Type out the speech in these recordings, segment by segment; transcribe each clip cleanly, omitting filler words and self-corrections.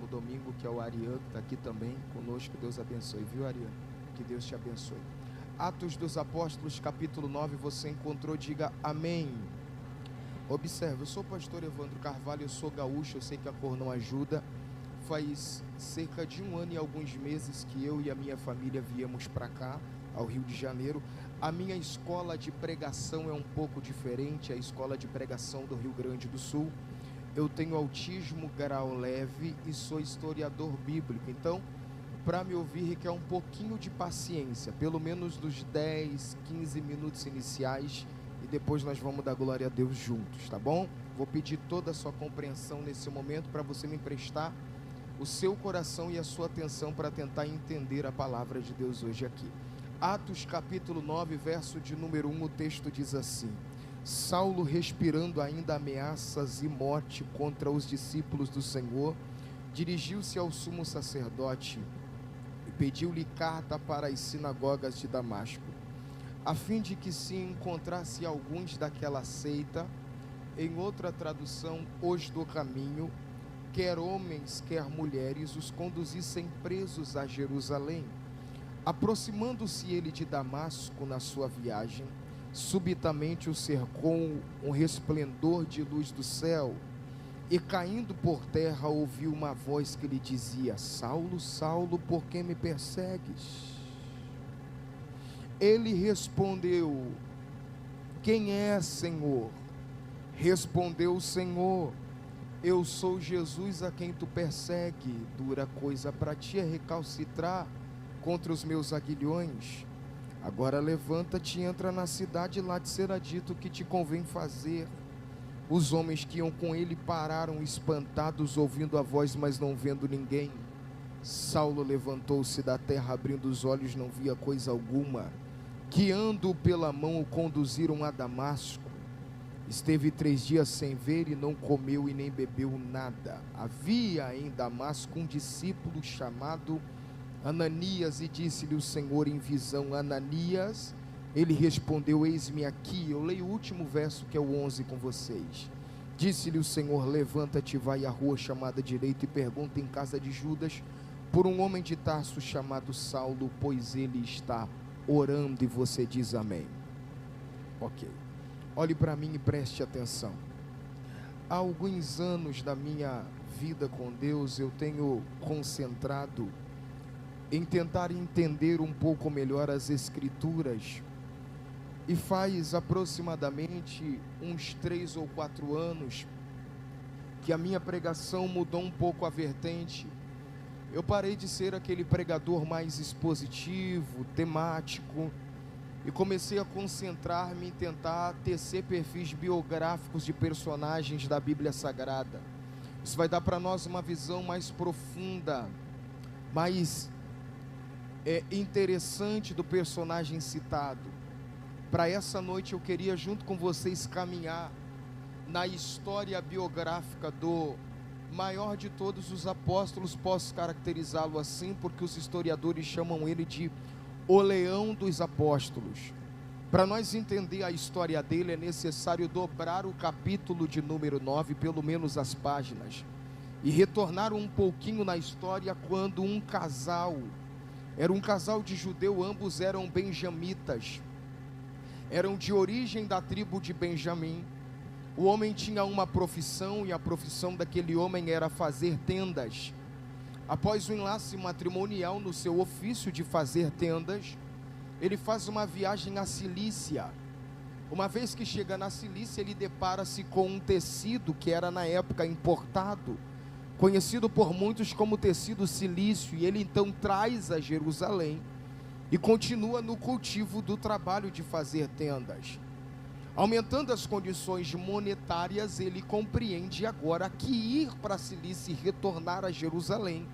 domingo, que é o Ariane, que está aqui também conosco. Deus abençoe, viu, Ariane? Que Deus te abençoe. Atos dos Apóstolos, capítulo 9, você encontrou, diga amém. Observe, eu sou o pastor Evandro Carvalho, eu sou gaúcho, eu sei que a cor não ajuda. Faz cerca de 1 ano e alguns meses que eu e a minha família viemos para cá, ao Rio de Janeiro. A minha escola de pregação é um pouco diferente, a escola de pregação do Rio Grande do Sul. Eu tenho autismo grau leve e sou historiador bíblico, então para me ouvir requer um pouquinho de paciência, pelo menos dos 10, 15 minutos iniciais, e depois nós vamos dar glória a Deus juntos, tá bom? Vou pedir toda a sua compreensão nesse momento para você me emprestar o seu coração e a sua atenção para tentar entender a palavra de Deus hoje aqui. Atos capítulo 9, verso de número 1, o texto diz assim: Saulo, respirando ainda ameaças e morte contra os discípulos do Senhor, dirigiu-se ao sumo sacerdote e pediu-lhe carta para as sinagogas de Damasco, a fim de que se encontrasse alguns daquela seita, em outra tradução, os do caminho, quer homens, quer mulheres, os conduzissem presos a Jerusalém. Aproximando-se ele de Damasco na sua viagem, subitamente o cercou um resplendor de luz do céu, e caindo por terra ouviu uma voz que lhe dizia: Saulo, Saulo, por que me persegues? Ele respondeu: Quem é, Senhor? Respondeu o Senhor: Eu sou Jesus a quem tu persegue. Dura coisa para ti é recalcitrar contra os meus aguilhões. Agora levanta-te e entra na cidade, lá te será dito o que te convém fazer. Os homens que iam com ele pararam espantados, ouvindo a voz, mas não vendo ninguém. Saulo levantou-se da terra, abrindo os olhos, não via coisa alguma. Guiando-o pela mão, o conduziram a Damasco. Esteve 3 dias sem ver e não comeu e nem bebeu nada. Havia em Damasco um discípulo chamado Ananias, e disse-lhe o Senhor em visão: Ananias. Ele respondeu: Eis-me aqui. Eu leio o último verso, que é o 11, com vocês. Disse-lhe o Senhor: Levanta-te, vai à rua chamada Direita e pergunta em casa de Judas por um homem de Tarso chamado Saulo, pois ele está orando. E você diz amém. Ok. Olhe para mim e preste atenção. Há alguns anos da minha vida com Deus, eu tenho concentrado em tentar entender um pouco melhor as Escrituras, e faz aproximadamente uns 3 ou 4 anos que a minha pregação mudou um pouco a vertente. Eu parei de ser aquele pregador mais expositivo, temático, e comecei a concentrar-me em tentar tecer perfis biográficos de personagens da Bíblia Sagrada. Isso vai dar para nós uma visão mais profunda, mais interessante do personagem citado. Para essa noite eu queria junto com vocês caminhar na história biográfica do maior de todos os apóstolos. Posso caracterizá-lo assim porque os historiadores chamam ele de o leão dos apóstolos. Para nós entender a história dele é necessário dobrar o capítulo de número 9, pelo menos as páginas, e retornar um pouquinho na história quando um casal, era um casal de judeu, ambos eram benjamitas, eram de origem da tribo de Benjamim. O homem tinha uma profissão, e a profissão daquele homem era fazer tendas. Após o enlace matrimonial no seu ofício de fazer tendas, ele faz uma viagem à Cilícia. Uma vez que chega na Cilícia, ele depara-se com um tecido que era na época importado, conhecido por muitos como tecido cilício, e ele então traz a Jerusalém e continua no cultivo do trabalho de fazer tendas. Aumentando as condições monetárias, ele compreende agora que ir para a Cilícia e retornar a Jerusalém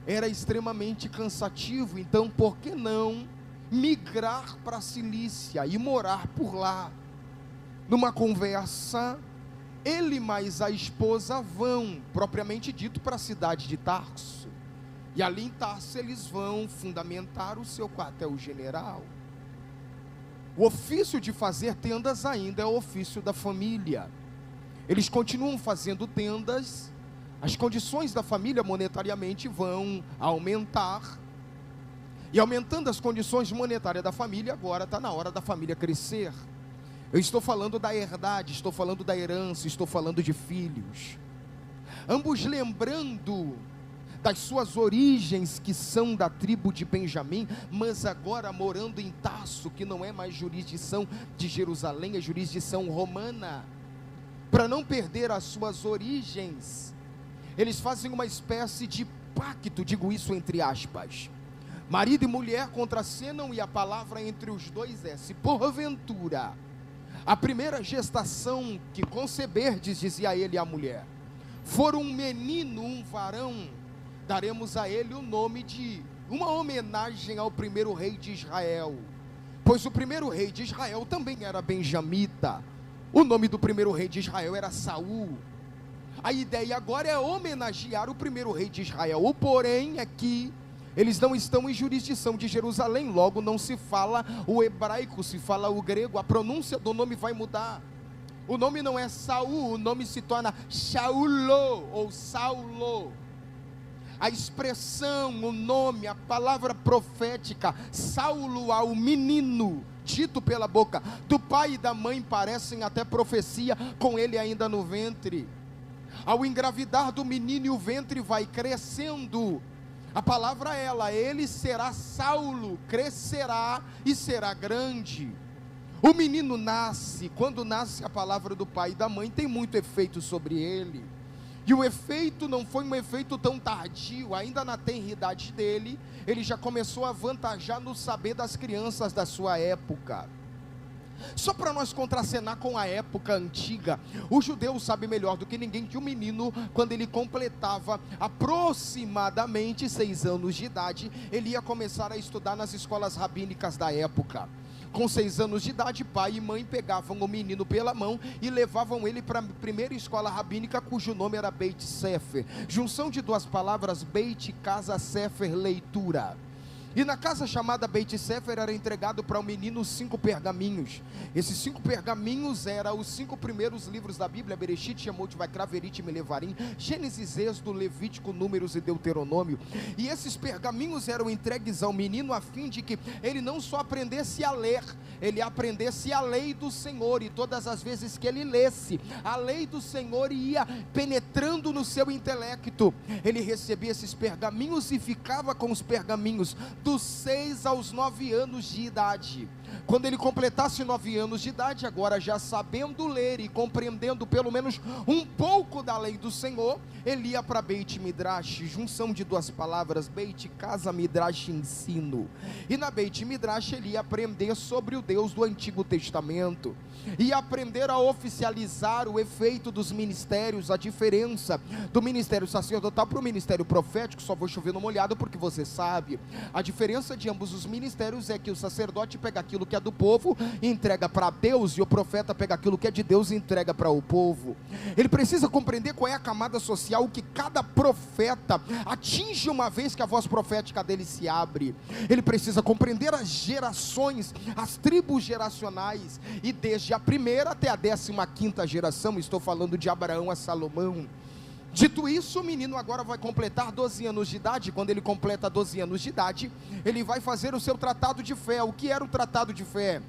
era extremamente cansativo. Então, por que não migrar para a Cilícia e morar por lá? Numa conversa, ele mais a esposa vão, propriamente dito, para a cidade de Tarso. E ali em Tarso eles vão fundamentar o seu quartel-general. O ofício de fazer tendas ainda é o ofício da família. Eles continuam fazendo tendas as condições da família monetariamente vão aumentar. E aumentando as condições monetárias da família, agora está na hora da família crescer. Eu estou falando da herdade, estou falando da herança, estou falando de filhos. Ambos lembrando das suas origens, que são da tribo de Benjamim, mas agora morando em Tarso, que não é mais jurisdição de Jerusalém, é jurisdição romana. Para não perder as suas origens, eles fazem uma espécie de pacto, digo isso entre aspas. Marido e mulher contracenam, e a palavra entre os dois é: se porventura a primeira gestação que conceberdes, dizia ele à mulher, for um menino, um varão, daremos a ele o nome de uma homenagem ao primeiro rei de Israel, pois o primeiro rei de Israel também era benjamita. O nome do primeiro rei de Israel era Saul. A ideia agora é homenagear o primeiro rei de Israel. O porém é que eles não estão em jurisdição de Jerusalém, logo não se fala o hebraico, se fala o grego, a pronúncia do nome vai mudar. O nome não é Saul, o nome se torna Shaulo ou Saulo. A expressão, o nome, a palavra profética, Saulo ao menino, dito pela boca do pai e da mãe, parecem até profecia, com ele ainda no ventre. Ao engravidar do menino, e o ventre vai crescendo, a palavra é ela, ele será Saulo, crescerá e será grande. O menino nasce, quando nasce a palavra do pai e da mãe, tem muito efeito sobre ele. E o efeito não foi um efeito tão tardio, ainda na tenridade dele, ele já começou a avantajar no saber das crianças da sua época. Só para nós contracenar com a época antiga, o judeu sabe melhor do que ninguém que o menino, quando ele completava aproximadamente 6 anos de idade, ele ia começar a estudar nas escolas rabínicas da época. Com 6 anos de idade, pai e mãe pegavam o menino pela mão e levavam ele para a primeira escola rabínica, cujo nome era Beit Sefer, junção de duas palavras, Beit, casa, Sefer, leitura. E na casa chamada Beit Sefer era entregado para o menino 5 pergaminhos. Esses 5 pergaminhos eram os 5 primeiros livros da Bíblia: Bereshit, Shemot, Vaikra, Verit, Melevarim, Gênesis, Êxodo, Levítico, Números e Deuteronômio. E esses pergaminhos eram entregues ao menino a fim de que ele não só aprendesse a ler, ele aprendesse a lei do Senhor, e todas as vezes que ele lesse, a lei do Senhor ia penetrando no seu intelecto. Ele recebia esses pergaminhos e ficava com os pergaminhos dos 6 aos 9 anos de idade. Quando ele completasse 9 anos de idade, agora já sabendo ler e compreendendo pelo menos um pouco da lei do Senhor, ele ia para Beit Midrash, junção de duas palavras, Beit, casa, Midrash, ensino. E na Beit Midrash ele ia aprender sobre o Deus do Antigo Testamento, ia aprender a oficializar o efeito dos ministérios, a diferença do ministério sacerdotal para o ministério profético. Só vou chover no molhado porque você sabe, a diferença de ambos os ministérios é que o sacerdote pega aquilo que é do povo e entrega para Deus, e o profeta pega aquilo que é de Deus e entrega para o povo. Ele precisa compreender qual é a camada social que cada profeta atinge uma vez que a voz profética dele se abre. Ele precisa compreender as gerações, as tribos geracionais, e desde a primeira até a 15ª geração, estou falando de Abraão a Salomão. Dito isso, o menino agora vai completar 12 anos de idade. Quando ele completa 12 anos de idade, ele vai fazer o seu tratado de fé. O que era o tratado de fé?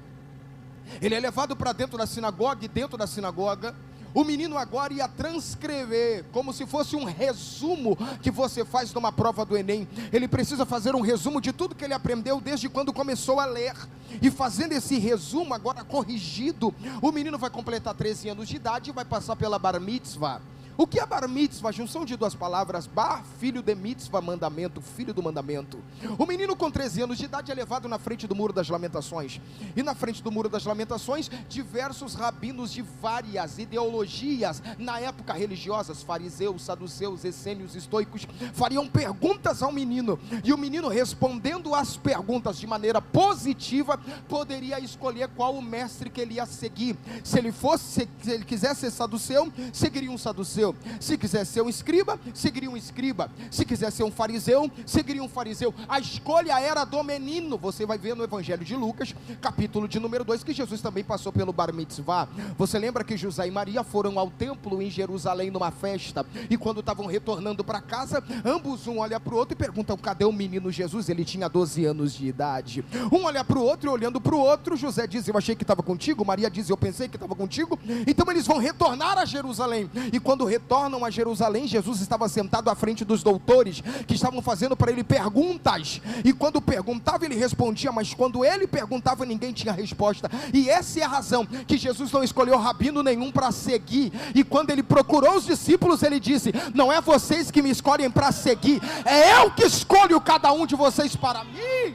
Ele é levado para dentro da sinagoga, e dentro da sinagoga, o menino agora ia transcrever, como se fosse um resumo que você faz numa prova do Enem. Ele precisa fazer um resumo de tudo que ele aprendeu desde quando começou a ler. E fazendo esse resumo, agora corrigido, o menino vai completar 13 anos de idade e vai passar pela bar mitzvah. O que é bar mitzvah? Junção de duas palavras, bar, filho de mitzvah, mandamento, filho do mandamento. O menino com 13 anos de idade é levado na frente do Muro das Lamentações, e na frente do Muro das Lamentações, diversos rabinos de várias ideologias, na época religiosas, fariseus, saduceus, essênios, estoicos, fariam perguntas ao menino, e o menino, respondendo às perguntas de maneira positiva, poderia escolher qual o mestre que ele ia seguir. Se ele quisesse ser saduceu, seguiria um saduceu. fariseu. Se quiser ser um escriba, seguiria um escriba. Se quiser ser um fariseu, seguiria um fariseu. A escolha era do menino. Você vai ver no Evangelho de Lucas, capítulo de número 2, que Jesus também passou pelo bar mitzvah. Você lembra que José e Maria foram ao templo em Jerusalém numa festa, e quando estavam retornando para casa, ambos, um olha para o outro e perguntam: cadê o menino Jesus? Ele tinha 12 anos de idade. Um olha para o outro, e olhando para o outro, José diz: eu achei que estava contigo. Maria diz: eu pensei que estava contigo. Então eles vão retornar a Jerusalém, e quando retornam a Jerusalém, Jesus estava sentado à frente dos doutores, que estavam fazendo para ele perguntas, e quando perguntava ele respondia, mas quando ele perguntava ninguém tinha resposta. E essa é a razão que Jesus não escolheu rabino nenhum para seguir, e quando ele procurou os discípulos, ele disse: não é vocês que me escolhem para seguir, é eu que escolho cada um de vocês para me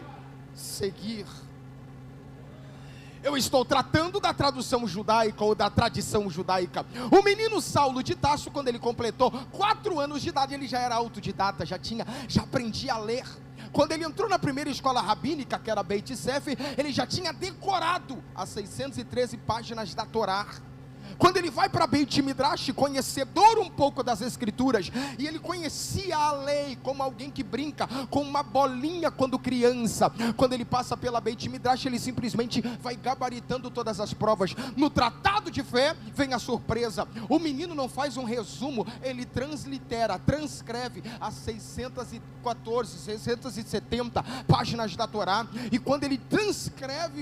seguir. Eu estou tratando da tradução judaica ou da tradição judaica. O menino Saulo de Tarso, quando ele completou 4 anos de idade, ele já era autodidata, já aprendia a ler. Quando ele entrou na primeira escola rabínica, que era Beit Sefer, ele já tinha decorado as 613 páginas da Torá. Quando ele vai para Beit Midrash, conhecedor um pouco das escrituras, e ele conhecia a lei como alguém que brinca com uma bolinha quando criança. Quando ele passa pela Beit Midrash, ele simplesmente vai gabaritando todas as provas. No tratado de fé, vem a surpresa: o menino não faz um resumo, ele translitera, transcreve as 614, 670 páginas da Torá. E quando ele transcreve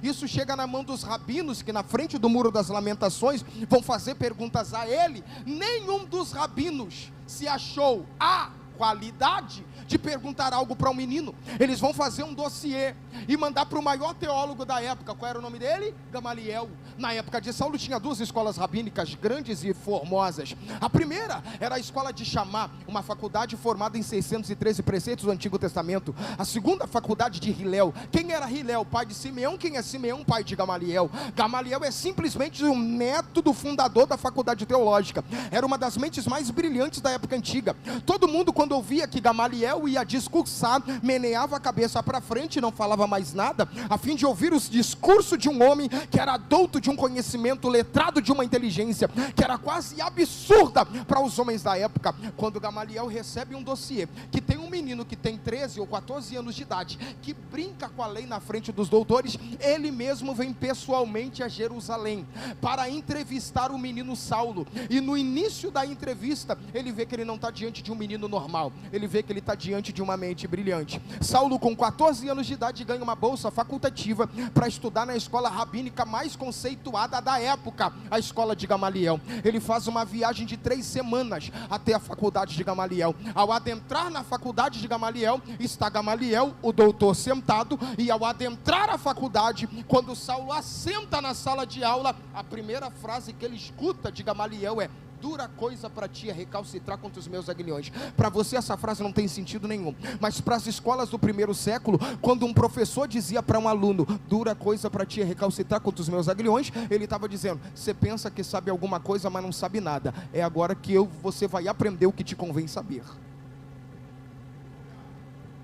isso chega na mão dos rabinos, que na frente do Muro das Lamentações vão fazer perguntas a ele. Nenhum dos rabinos se achou a qualidade de perguntar algo para um menino. Eles vão fazer um dossiê e mandar para o maior teólogo da época. Qual era o nome dele? Gamaliel. Na época de Saulo tinha 2 escolas rabínicas grandes e formosas. A primeira era a escola de Shammah, uma faculdade formada em 613 preceitos do Antigo Testamento. A segunda, faculdade de Hilel. Quem era Hilel? Pai de Simeão. Quem é Simeão? Pai de Gamaliel. Gamaliel é simplesmente o neto do fundador da faculdade teológica. Era uma das mentes mais brilhantes da época antiga. Todo mundo, quando ouvia que Gamaliel ia discursar, meneava a cabeça para frente e não falava mais nada, a fim de ouvir os discursos de um homem que era adulto de um conhecimento, letrado de uma inteligência que era quase absurda para os homens da época. Quando Gamaliel recebe um dossiê que tem um menino que tem 13 ou 14 anos de idade, que brinca com a lei na frente dos doutores, ele mesmo vem pessoalmente a Jerusalém para entrevistar o menino Saulo. E no início da entrevista, ele vê que ele não está diante de um menino normal, ele vê que ele está diante de uma mente brilhante. Saulo, com 14 anos de idade, ganha uma bolsa facultativa para estudar na escola rabínica mais conceituada da época, a escola de Gamaliel. Ele faz uma viagem de 3 semanas até a faculdade de Gamaliel. Ao adentrar na faculdade de Gamaliel, está Gamaliel, o doutor, sentado, e ao adentrar a faculdade, quando Saulo assenta na sala de aula, a primeira frase que ele escuta de Gamaliel é: dura coisa para ti é recalcitrar contra os meus aguilhões. Para você essa frase não tem sentido nenhum, mas para as escolas do primeiro século, quando um professor dizia para um aluno: dura coisa para ti é recalcitrar contra os meus aguilhões, ele estava dizendo: você pensa que sabe alguma coisa, mas não sabe nada. É agora que você vai aprender o que te convém saber.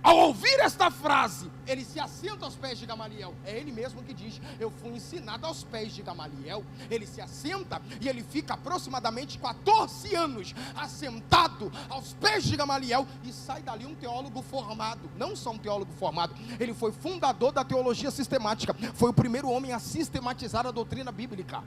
Ao ouvir esta frase, ele se assenta aos pés de Gamaliel. É ele mesmo que diz: eu fui ensinado aos pés de Gamaliel. Ele se assenta e ele fica aproximadamente 14 anos assentado aos pés de Gamaliel, e sai dali um teólogo formado. Não só um teólogo formado, ele foi fundador da teologia sistemática, foi o primeiro homem a sistematizar a doutrina bíblica.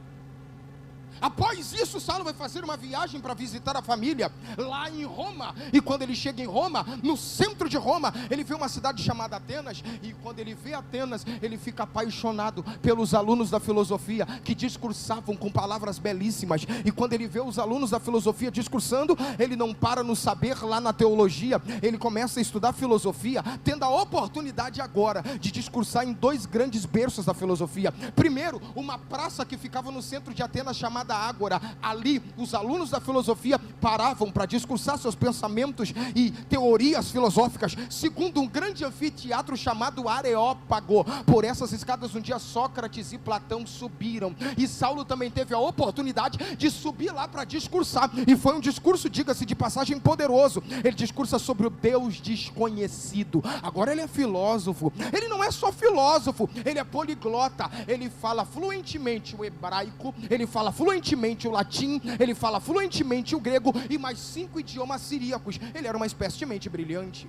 Após isso, Saulo vai fazer uma viagem para visitar a família lá em Roma. E quando ele chega em Roma, no centro de Roma, ele vê uma cidade chamada Atenas. E quando ele vê Atenas, ele fica apaixonado pelos alunos da filosofia, que discursavam com palavras belíssimas. E quando ele vê os alunos da filosofia discursando, ele não para no saber lá na teologia. Ele começa a estudar filosofia, tendo a oportunidade agora de discursar em 2 grandes berços da filosofia. Primeiro, uma praça que ficava no centro de Atenas chamada Ágora. Ali, os alunos da filosofia paravam para discursar seus pensamentos e teorias filosóficas, segundo um grande anfiteatro chamado Areópago. Por essas escadas um dia Sócrates e Platão subiram, e Saulo também teve a oportunidade de subir lá para discursar, e foi um discurso, diga-se de passagem, poderoso. Ele discursa sobre o Deus desconhecido. Agora ele é filósofo. Ele não é só filósofo, ele é poliglota. Ele fala fluentemente o hebraico, ele fala fluentemente o latim, ele fala fluentemente o grego e mais 5 idiomas siríacos. Ele era uma espécie de mente brilhante.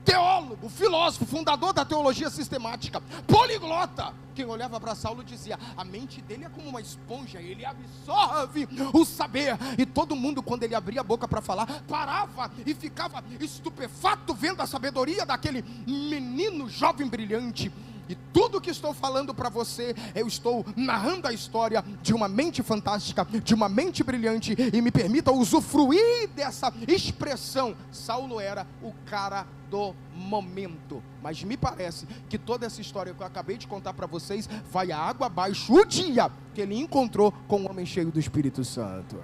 Teólogo, filósofo, fundador da teologia sistemática, poliglota. Quem olhava para Saulo dizia: a mente dele é como uma esponja, ele absorve o saber. E todo mundo, quando ele abria a boca para falar, parava e ficava estupefato vendo a sabedoria daquele menino jovem brilhante. E tudo que estou falando para você, eu estou narrando a história de uma mente fantástica, de uma mente brilhante, e me permita usufruir dessa expressão. Saulo era o cara do momento, mas me parece que toda essa história que eu acabei de contar para vocês vai a água abaixo o dia que ele encontrou com um homem cheio do Espírito Santo.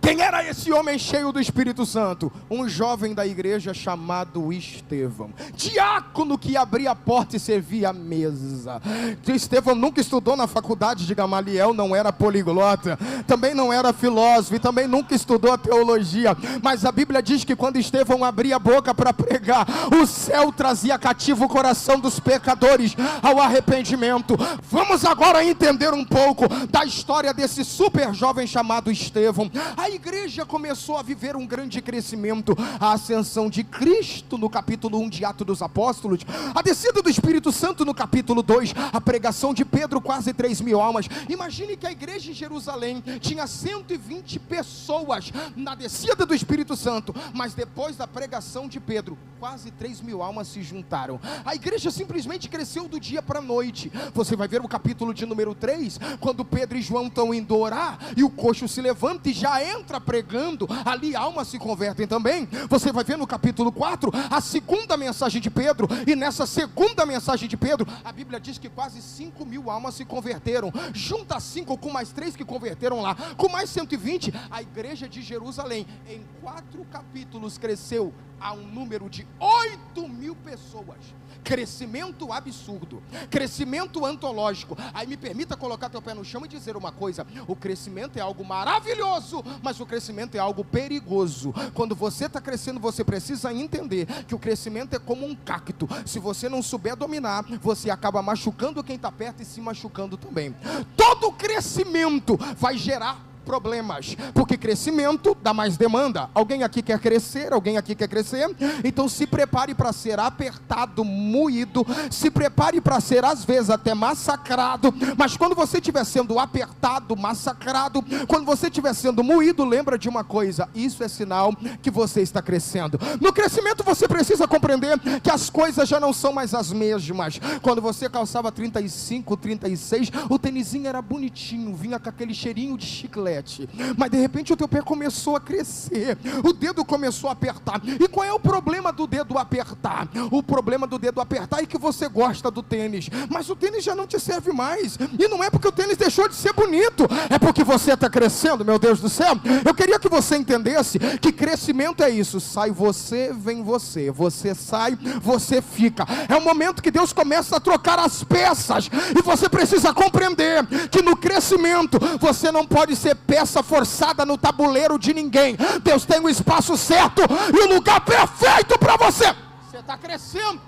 Quem era esse homem cheio do Espírito Santo? Um jovem da igreja chamado Estevão, diácono que abria a porta e servia a mesa. Estevão nunca estudou na faculdade de Gamaliel, não era poliglota, também não era filósofo, e também nunca estudou a teologia, mas a Bíblia diz que quando Estevão abria a boca para pregar, o céu trazia cativo o coração dos pecadores ao arrependimento. Vamos agora entender um pouco da história desse super jovem chamado Estevão. A igreja começou a viver um grande crescimento, a ascensão de Cristo no capítulo 1 de Atos dos Apóstolos, a descida do Espírito Santo no capítulo 2, a pregação de Pedro, quase 3.000 almas. Imagine que a igreja em Jerusalém tinha 120 pessoas na descida do Espírito Santo, mas depois da pregação de Pedro, quase 3.000 almas se juntaram. A igreja simplesmente cresceu do dia para a noite. Você vai ver o capítulo de número 3, quando Pedro e João estão indo orar, e o coxo se levanta e já entra pregando, ali almas se convertem também. Você vai ver no capítulo 4, a segunda mensagem de Pedro, e nessa segunda mensagem de Pedro, a Bíblia diz que quase 5.000 almas se converteram. Junta 5 com mais 3 que converteram lá, com mais 120, a igreja de Jerusalém, em 4 capítulos, cresceu a um número de 8.000 pessoas. Crescimento absurdo, crescimento antológico. Aí me permita colocar teu pé no chão e dizer uma coisa: o crescimento é algo maravilhoso, mas o crescimento é algo perigoso. Quando você está crescendo, você precisa entender que o crescimento é como um cacto. Se você não souber dominar, você acaba machucando quem está perto e se machucando também. Todo crescimento vai gerar problemas, porque crescimento dá mais demanda. Alguém aqui quer crescer? Alguém aqui quer crescer? Então se prepare para ser apertado, moído, se prepare para ser às vezes até massacrado. Mas quando você estiver sendo apertado, massacrado, quando você estiver sendo moído, lembra de uma coisa: isso é sinal que você está crescendo. No crescimento você precisa compreender que as coisas já não são mais as mesmas. Quando você calçava 35, 36, o tênisinho era bonitinho, vinha com aquele cheirinho de chiclete. Mas de repente o teu pé começou a crescer, o dedo começou a apertar. E qual é o problema do dedo apertar? O problema do dedo apertar é que você gosta do tênis, mas o tênis já não te serve mais. E não é porque o tênis deixou de ser bonito, é porque você está crescendo, meu Deus do céu. Eu queria que você entendesse que crescimento é isso: sai você, vem você, você sai, você fica. É o momento que Deus começa a trocar as peças, e você precisa compreender que no crescimento você não pode ser peça forçada no tabuleiro de ninguém. Deus tem o espaço certo e o lugar perfeito para você. Você está crescendo.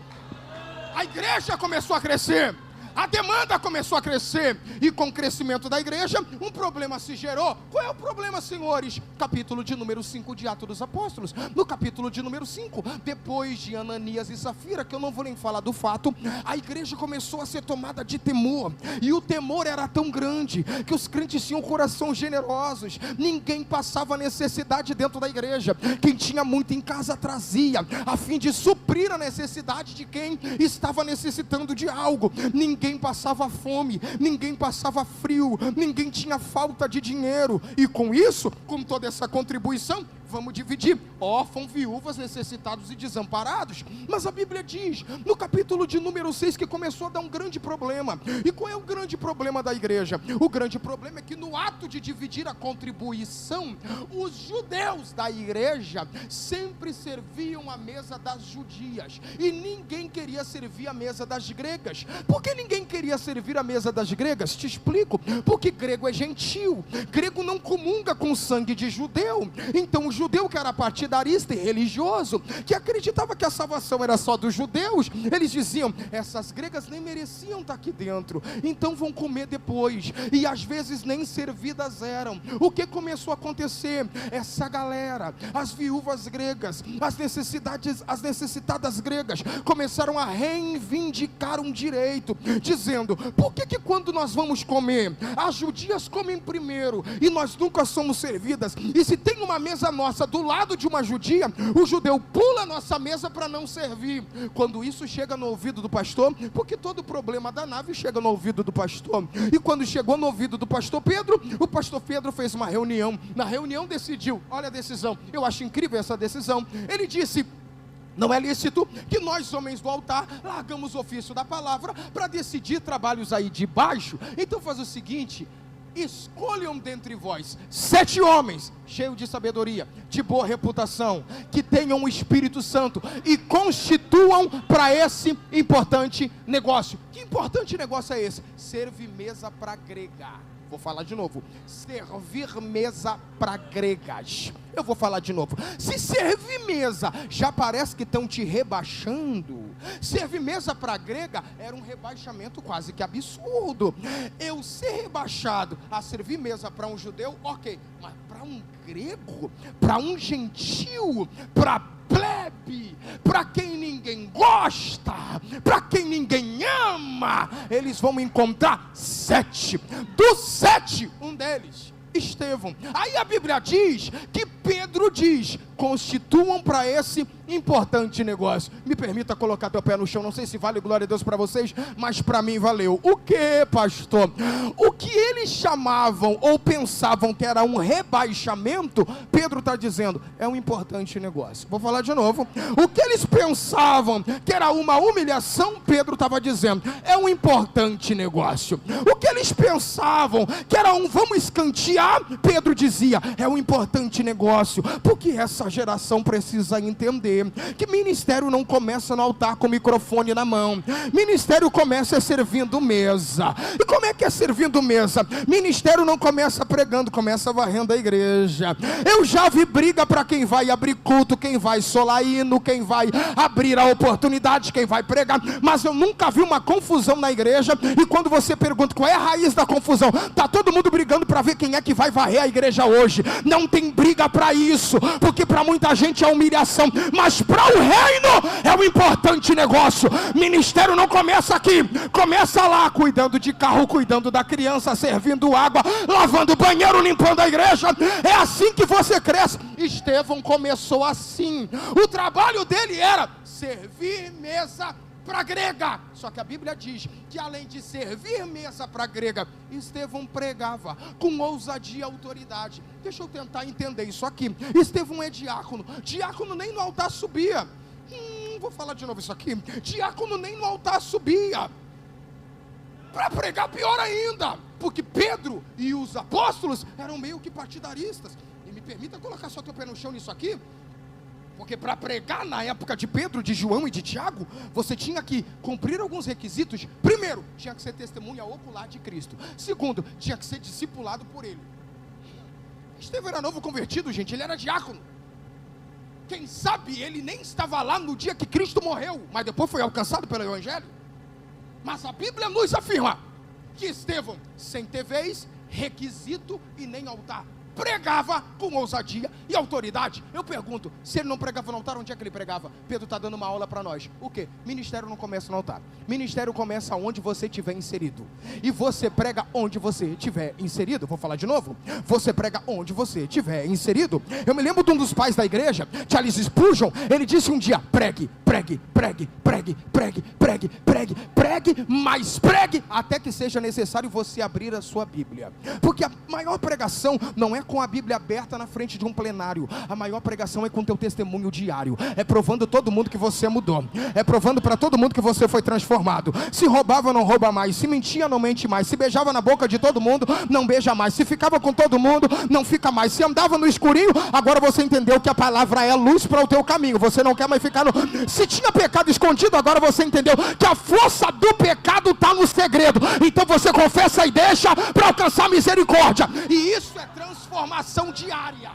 A igreja começou a crescer, a demanda começou a crescer, e com o crescimento da igreja, um problema se gerou. Qual é o problema, senhores? Capítulo de número 5 de Atos dos Apóstolos. No capítulo de número 5, depois de Ananias e Safira, que eu não vou nem falar do fato, a igreja começou a ser tomada de temor, e o temor era tão grande, que os crentes tinham coração generosos, ninguém passava necessidade dentro da igreja. Quem tinha muito em casa trazia, a fim de suprir a necessidade de quem estava necessitando de algo. Ninguém passava fome, ninguém passava frio, ninguém tinha falta de dinheiro. E com isso, com toda essa contribuição, vamos dividir órfãos, viúvas, necessitados e desamparados. Mas a Bíblia diz, no capítulo de número 6, que começou a dar um grande problema. E qual é o grande problema da igreja? O grande problema é que no ato de dividir a contribuição, os judeus da igreja sempre serviam a mesa das judias, e ninguém queria servir a mesa das gregas. Por que ninguém queria servir a mesa das gregas? Te explico. Porque grego é gentil, grego não comunga com sangue de judeu. Então o judeu que era partidarista e religioso, que acreditava que a salvação era só dos judeus, eles diziam, essas gregas nem mereciam estar aqui dentro, então vão comer depois. E às vezes nem servidas eram. O que começou a acontecer? Essa galera, as viúvas gregas, as necessitadas gregas, começaram a reivindicar um direito, dizendo, por que quando nós vamos comer, as judias comem primeiro, e nós nunca somos servidas? E se tem uma mesa nossa do lado de uma judia, o judeu pula a nossa mesa para não servir. Quando isso chega no ouvido do pastor, porque todo problema da nave chega no ouvido do pastor, e quando chegou no ouvido do pastor Pedro, o pastor Pedro fez uma reunião. Na reunião decidiu, olha a decisão, eu acho incrível essa decisão. Ele disse, não é lícito que nós, homens do altar, largamos o ofício da palavra para decidir trabalhos aí de baixo. Então faz o seguinte, escolham dentre vós 7 homens, cheios de sabedoria, de boa reputação, que tenham o Espírito Santo, e constituam para esse importante negócio. Que importante negócio é esse? Servir mesa para grega. Vou falar de novo, servir mesa para gregas. Eu vou falar de novo, se servir mesa já parece que estão te rebaixando, servir mesa para grega era um rebaixamento quase que absurdo. Eu ser rebaixado a servir mesa para um judeu, ok, mas para um grego, para um gentil, para plebe, para quem ninguém gosta, para quem ninguém ama, eles vão encontrar 7. Dos 7, um deles, Estevão. Aí a Bíblia diz que Pedro diz, constituam para esse importante negócio. Me permita colocar teu pé no chão, não sei se vale, glória a Deus para vocês, mas para mim valeu. O que, pastor? O que eles chamavam ou pensavam que era um rebaixamento, Pedro está dizendo, é um importante negócio. Vou falar de novo. O que eles pensavam que era uma humilhação, Pedro estava dizendo, é um importante negócio. O que eles pensavam que era um vamos escantear, Pedro dizia, é um importante negócio. Porque essa geração precisa entender que ministério não começa no altar com o microfone na mão. Ministério começa servindo mesa. E como é que é servindo mesa? Ministério não começa pregando, começa varrendo a igreja. Eu já vi briga para quem vai abrir culto, quem vai solar hino, quem vai abrir a oportunidade, quem vai pregar, mas eu nunca vi uma confusão na igreja. E quando você pergunta qual é a raiz da confusão, está todo mundo brigando para ver quem é que vai varrer a igreja hoje. Não tem briga para isso, porque para muita gente é humilhação, mas para o reino é um importante negócio. Ministério não começa aqui, começa lá, cuidando de carro, cuidando da criança, servindo água, lavando banheiro, limpando a igreja. É assim que você cresce. Estevão começou assim. O trabalho dele era servir mesa para grega. Só que a Bíblia diz que além de servir mesa para grega, Estevão pregava com ousadia e autoridade. Deixa eu tentar entender isso aqui. Estevão é diácono. Diácono nem no altar subia. Vou falar de novo isso aqui. Diácono nem no altar subia. Para pregar pior ainda, porque Pedro e os apóstolos eram meio que partidaristas. E me permita colocar só teu pé no chão nisso aqui, porque para pregar na época de Pedro, de João e de Tiago, você tinha que cumprir alguns requisitos. Primeiro, tinha que ser testemunha ocular de Cristo. Segundo, tinha que ser discipulado por ele. Estevão era novo convertido, gente, ele era diácono. Quem sabe ele nem estava lá no dia que Cristo morreu, mas depois foi alcançado pelo Evangelho. Mas a Bíblia nos afirma que Estevão, sem ter vez, requisito e nem altar, pregava com ousadia e autoridade. Eu pergunto, se ele não pregava no altar, onde é que ele pregava? Pedro está dando uma aula para nós. O quê? Ministério não começa no altar. Ministério começa onde você estiver inserido. E você prega onde você estiver inserido. Vou falar de novo. Você prega onde você estiver inserido. Eu me lembro de um dos pais da igreja, Charles Spurgeon. Ele disse um dia, pregue, pregue, pregue, pregue, pregue, pregue, pregue, pregue, mas pregue até que seja necessário você abrir a sua Bíblia. Porque a maior pregação não é é com a Bíblia aberta na frente de um plenário. A maior pregação é com teu testemunho diário. É provando todo mundo que você mudou. É provando para todo mundo que você foi transformado. Se roubava, não rouba mais. Se mentia, não mente mais. Se beijava na boca de todo mundo, não beija mais. Se ficava com todo mundo, não fica mais. Se andava no escurinho, agora você entendeu que a palavra é luz para o teu caminho. Você não quer mais ficar no... Se tinha pecado escondido, agora você entendeu que a força do pecado está no segredo. Então você confessa e deixa para alcançar misericórdia. E isso é transformação diária.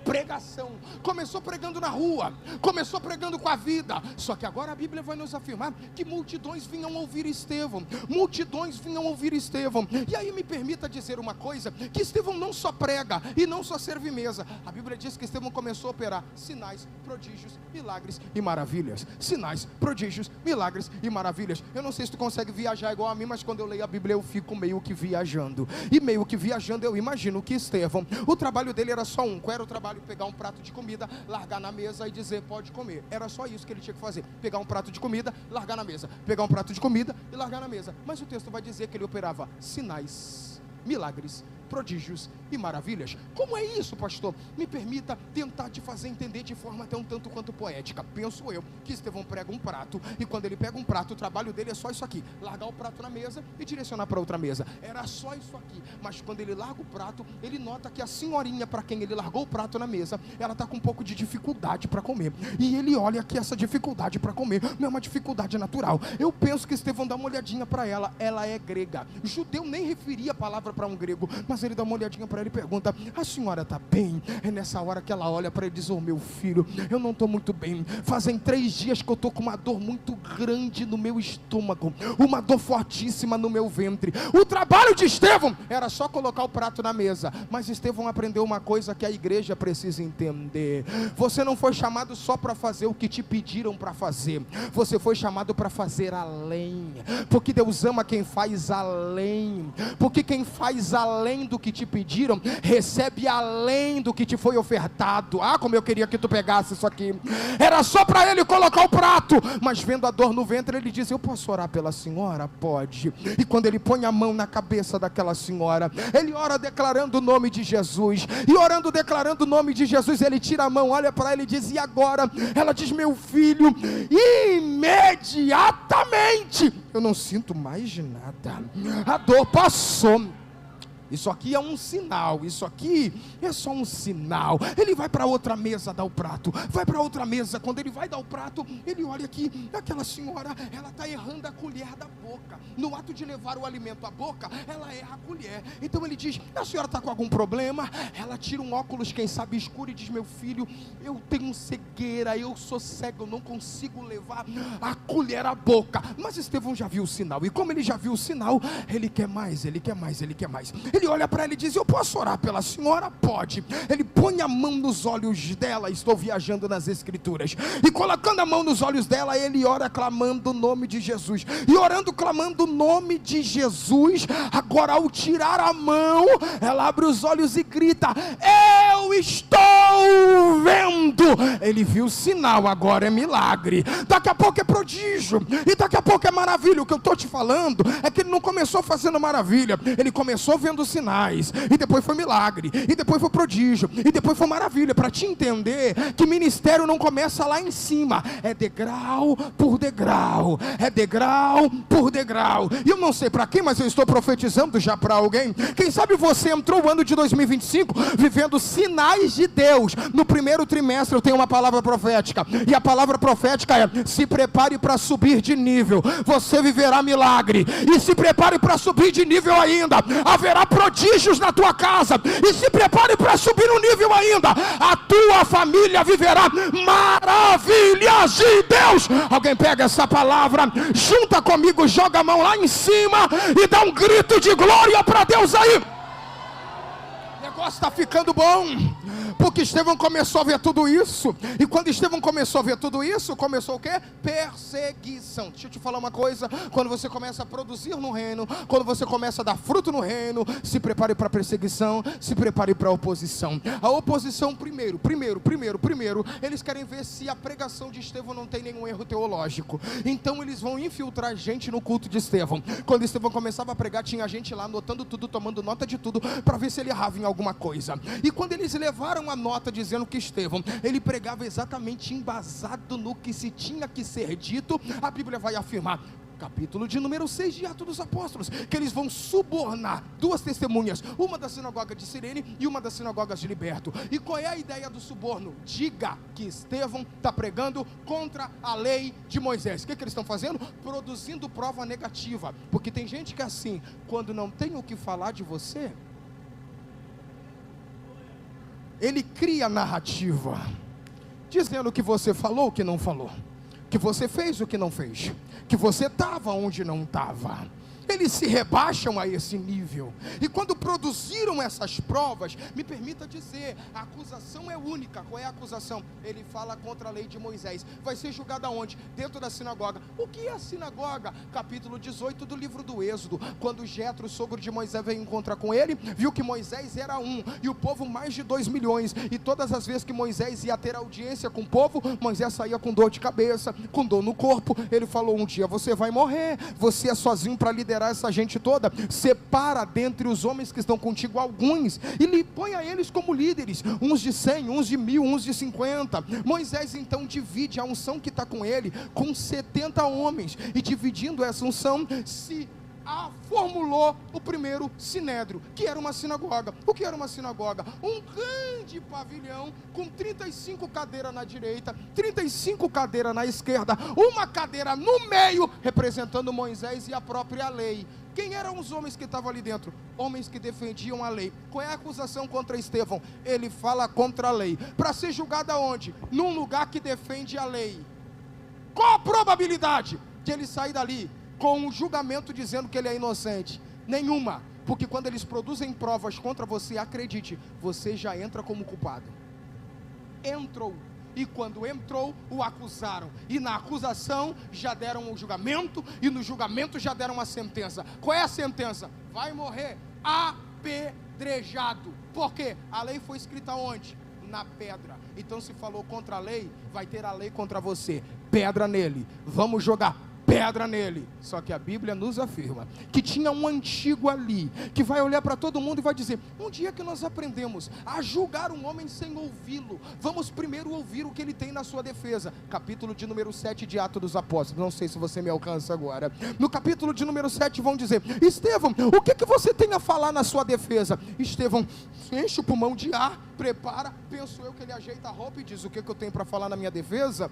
Pregação. Começou pregando na rua, começou pregando com a vida. Só que agora a Bíblia vai nos afirmar que multidões vinham ouvir Estevão. Multidões vinham ouvir Estevão. E aí me permita dizer uma coisa, que Estevão não só prega e não só serve mesa. A Bíblia diz que Estevão começou a operar sinais, prodígios, milagres e maravilhas. Sinais, prodígios, milagres e maravilhas. Eu não sei se tu consegue viajar igual a mim, mas quando eu leio a Bíblia eu fico meio que viajando. E meio que viajando eu imagino que Estevão, o trabalho dele era só um. Qual era o trabalho? Pegar um prato de comida, largar na mesa e dizer pode comer. Era só isso que ele tinha que fazer. Pegar um prato de comida, largar na mesa. Pegar um prato de comida e largar na mesa. Mas o texto vai dizer que ele operava sinais, milagres, prodígios e maravilhas. Como é isso, pastor? Me permita tentar te fazer entender de forma até um tanto quanto poética. Penso eu que Estevão prega um prato, e quando ele pega um prato, o trabalho dele é só isso aqui: largar o prato na mesa e direcionar para outra mesa. Era só isso aqui. Mas quando ele larga o prato, ele nota que a senhorinha para quem ele largou o prato na mesa, ela está com um pouco de dificuldade para comer. E ele olha que essa dificuldade para comer não é uma dificuldade natural. Eu penso que Estevão dá uma olhadinha para ela. Ela é grega. Judeu nem referia a palavra para um grego, mas ele dá uma olhadinha para ele e pergunta: a senhora está bem? É nessa hora que ela olha para ele e diz: meu filho, eu não estou muito bem. Fazem 3 dias que eu estou com uma dor muito grande no meu estômago, uma dor fortíssima no meu ventre. O trabalho de Estevão era só colocar o prato na mesa. Mas Estevão aprendeu uma coisa que a igreja precisa entender: você não foi chamado só para fazer o que te pediram para fazer. Você foi chamado para fazer além, porque Deus ama quem faz além. Porque quem faz além do que te pediram, recebe além do que te foi ofertado. Ah, como eu queria que tu pegasse isso aqui. Era só para ele colocar o prato, mas vendo a dor no ventre, ele diz: eu posso orar pela senhora? Pode. E quando ele põe a mão na cabeça daquela senhora, ele ora declarando o nome de Jesus, e orando, declarando o nome de Jesus, ele tira a mão, olha para ele e diz: e agora? Ela diz: meu filho, imediatamente eu não sinto mais nada, a dor passou. Isso aqui é um sinal, isso aqui é só um sinal. Ele vai para outra mesa dar o prato, vai para outra mesa. Quando ele vai dar o prato, ele olha aqui, aquela senhora, ela está errando a colher da boca. No ato de levar o alimento à boca, ela erra a colher. Então ele diz: a senhora está com algum problema? Ela tira um óculos, quem sabe escuro, e diz: meu filho, eu tenho cegueira, eu sou cego, eu não consigo levar a colher à boca. Mas Estevão já viu o sinal, e como ele já viu o sinal, ele quer mais, ele quer mais, ele quer mais. Ele olha para ela e diz: eu posso orar pela senhora? Pode. Ele põe a mão nos olhos dela. Estou viajando nas escrituras. E colocando a mão nos olhos dela, ele ora clamando o nome de Jesus. E orando, clamando o nome de Jesus, agora ao tirar a mão, ela abre os olhos e grita: eu estou vendo. Ele viu o sinal, agora é milagre. Daqui a pouco é prodígio, e daqui a pouco é maravilha. O que eu estou te falando é que ele não começou fazendo maravilha, ele começou vendo sinais, e depois foi milagre, e depois foi prodígio, e depois foi maravilha. Para te entender que ministério não começa lá em cima, é degrau por degrau, é degrau por degrau. E eu não sei para quem, mas eu estou profetizando já para alguém. Quem sabe você entrou o ano de 2025 vivendo sinais de Deus. No primeiro trimestre eu tenho uma palavra profética, e a palavra profética é: se prepare para subir de nível. Você viverá milagre, e se prepare para subir de nível ainda. Haverá prodígios na tua casa, e se prepare para subir um nível ainda. A tua família viverá maravilhas de Deus. Alguém pega essa palavra, junta comigo, joga a mão lá em cima e dá um grito de glória para Deus aí. O negócio está ficando bom, Porque Estevão começou a ver tudo isso. E quando Estevão começou a ver tudo isso, começou o quê? Perseguição. Deixa eu te falar uma coisa: quando você começa a produzir no reino, quando você começa a dar fruto no reino, se prepare para a perseguição, se prepare para a oposição. A oposição primeiro, eles querem ver se a pregação de Estevão não tem nenhum erro teológico. Então eles vão infiltrar gente no culto de Estevão. Quando Estevão começava a pregar, tinha gente lá anotando tudo, tomando nota de tudo, para ver se ele errava em alguma coisa. E quando eles levaram a nota dizendo que Estevão, ele pregava exatamente embasado no que se tinha que ser dito, a Bíblia vai afirmar, capítulo de número 6 de Atos dos Apóstolos, que eles vão subornar duas testemunhas, uma da sinagoga de Cirene e uma das sinagogas de Liberto. E qual é a ideia do suborno? Diga que Estevão está pregando contra a lei de Moisés. O que eles estão fazendo? Produzindo prova negativa. Porque tem gente que é assim, quando não tem o que falar de você, ele cria narrativa, dizendo o que você falou, o que não falou, que você fez, o que não fez, que você estava onde não estava. Eles se rebaixam a esse nível. E quando produziram essas provas, me permita dizer, a acusação é única. Qual é a acusação? Ele fala contra a lei de Moisés. Vai ser julgado aonde? Dentro da sinagoga. O que é a sinagoga? Capítulo 18 do livro do Êxodo. Quando Jetro, o sogro de Moisés, veio encontrar com ele, viu que Moisés era um, e o povo mais de 2 milhões. E todas as vezes que Moisés ia ter audiência com o povo, Moisés saía com dor de cabeça, com dor no corpo. Ele falou, um dia você vai morrer, você é sozinho para liderar essa gente toda, separa dentre os homens que estão contigo alguns, e lhe põe a eles como líderes, uns de 100, uns de 1000, uns de 50. Moisés então divide a unção que está com ele, com 70 homens, e dividindo essa unção, formulou o primeiro sinédrio, que era uma sinagoga. O que era uma sinagoga? Um grande pavilhão com 35 cadeiras na direita, 35 cadeiras na esquerda, uma cadeira no meio, representando Moisés e a própria lei. Quem eram os homens que estavam ali dentro? Homens que defendiam a lei. Qual é a acusação contra Estevão? Ele fala contra a lei, para ser julgado aonde? Num lugar que defende a lei. Qual a probabilidade de ele sair dali com um julgamento dizendo que ele é inocente? Nenhuma, porque quando eles produzem provas contra você, acredite, você já entra como culpado. Entrou, e quando entrou, o acusaram, e na acusação já deram o julgamento, e no julgamento já deram a sentença. Qual é a sentença? Vai morrer apedrejado. Por quê? A lei foi escrita onde? Na pedra. Então se falou contra a lei, vai ter a lei contra você. Pedra nele, vamos jogar pedra nele. Só que a Bíblia nos afirma que tinha um antigo ali, que vai olhar para todo mundo e vai dizer, um dia que nós aprendemos a julgar um homem sem ouvi-lo, vamos primeiro ouvir o que ele tem na sua defesa. Capítulo de número 7 de Atos dos Apóstolos, não sei se você me alcança agora. No capítulo de número 7 vão dizer, Estevão, o que você tem a falar na sua defesa? Estevão enche o pulmão de ar, prepara, penso eu que ele ajeita a roupa e diz, o que eu tenho para falar na minha defesa?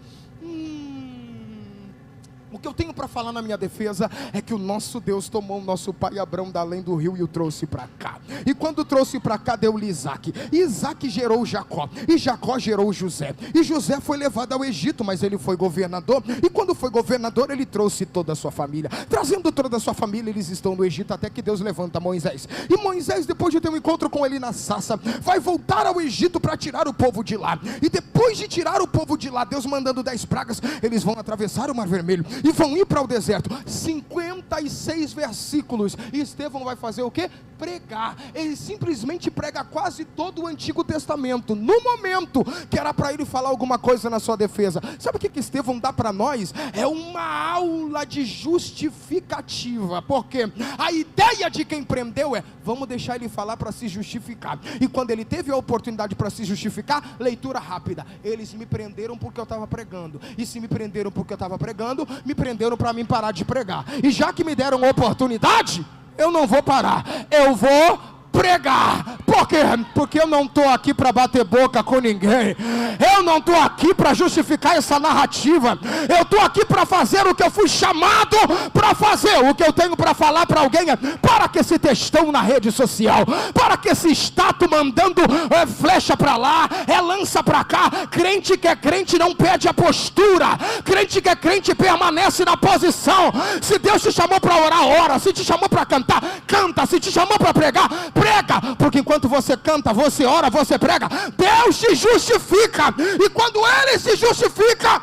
O que eu tenho para falar na minha defesa é que o nosso Deus tomou o nosso pai Abraão da além do rio e o trouxe para cá. E quando trouxe para cá, deu-lhe Isaac. E Isaac gerou Jacó. E Jacó gerou José. E José foi levado ao Egito, mas ele foi governador. E quando foi governador, ele trouxe toda a sua família. Trazendo toda a sua família, eles estão no Egito até que Deus levanta Moisés. E Moisés, depois de ter um encontro com ele na sarça, vai voltar ao Egito para tirar o povo de lá. E depois de tirar o povo de lá, Deus mandando 10 pragas, eles vão atravessar o Mar Vermelho e vão ir para o deserto. 56 versículos. E Estevão vai fazer o quê? Pregar. Ele simplesmente prega quase todo o Antigo Testamento, no momento que era para ele falar alguma coisa na sua defesa. Sabe o que Estevão dá para nós? É uma aula de justificativa, porque a ideia de quem prendeu é, vamos deixar ele falar para se justificar. E quando ele teve a oportunidade para se justificar, leitura rápida, eles me prenderam porque eu estava pregando, e se me prenderam porque eu estava pregando, me prenderam para mim parar de pregar, e já que me deram oportunidade, eu não vou parar, eu vou pregar. Por quê? Porque eu não estou aqui para bater boca com ninguém, eu não estou aqui para justificar essa narrativa, eu estou aqui para fazer o que eu fui chamado para fazer. O que eu tenho para falar para alguém é, para que esse textão na rede social, para que esse status mandando flecha para lá, lança para cá. Crente que é crente não perde a postura, crente que é crente permanece na posição. Se Deus te chamou para orar, ora. Se te chamou para cantar, canta. Se te chamou para pregar, prega. prega, porque enquanto você canta, você ora, você prega, Deus te justifica, e quando Ele se justifica,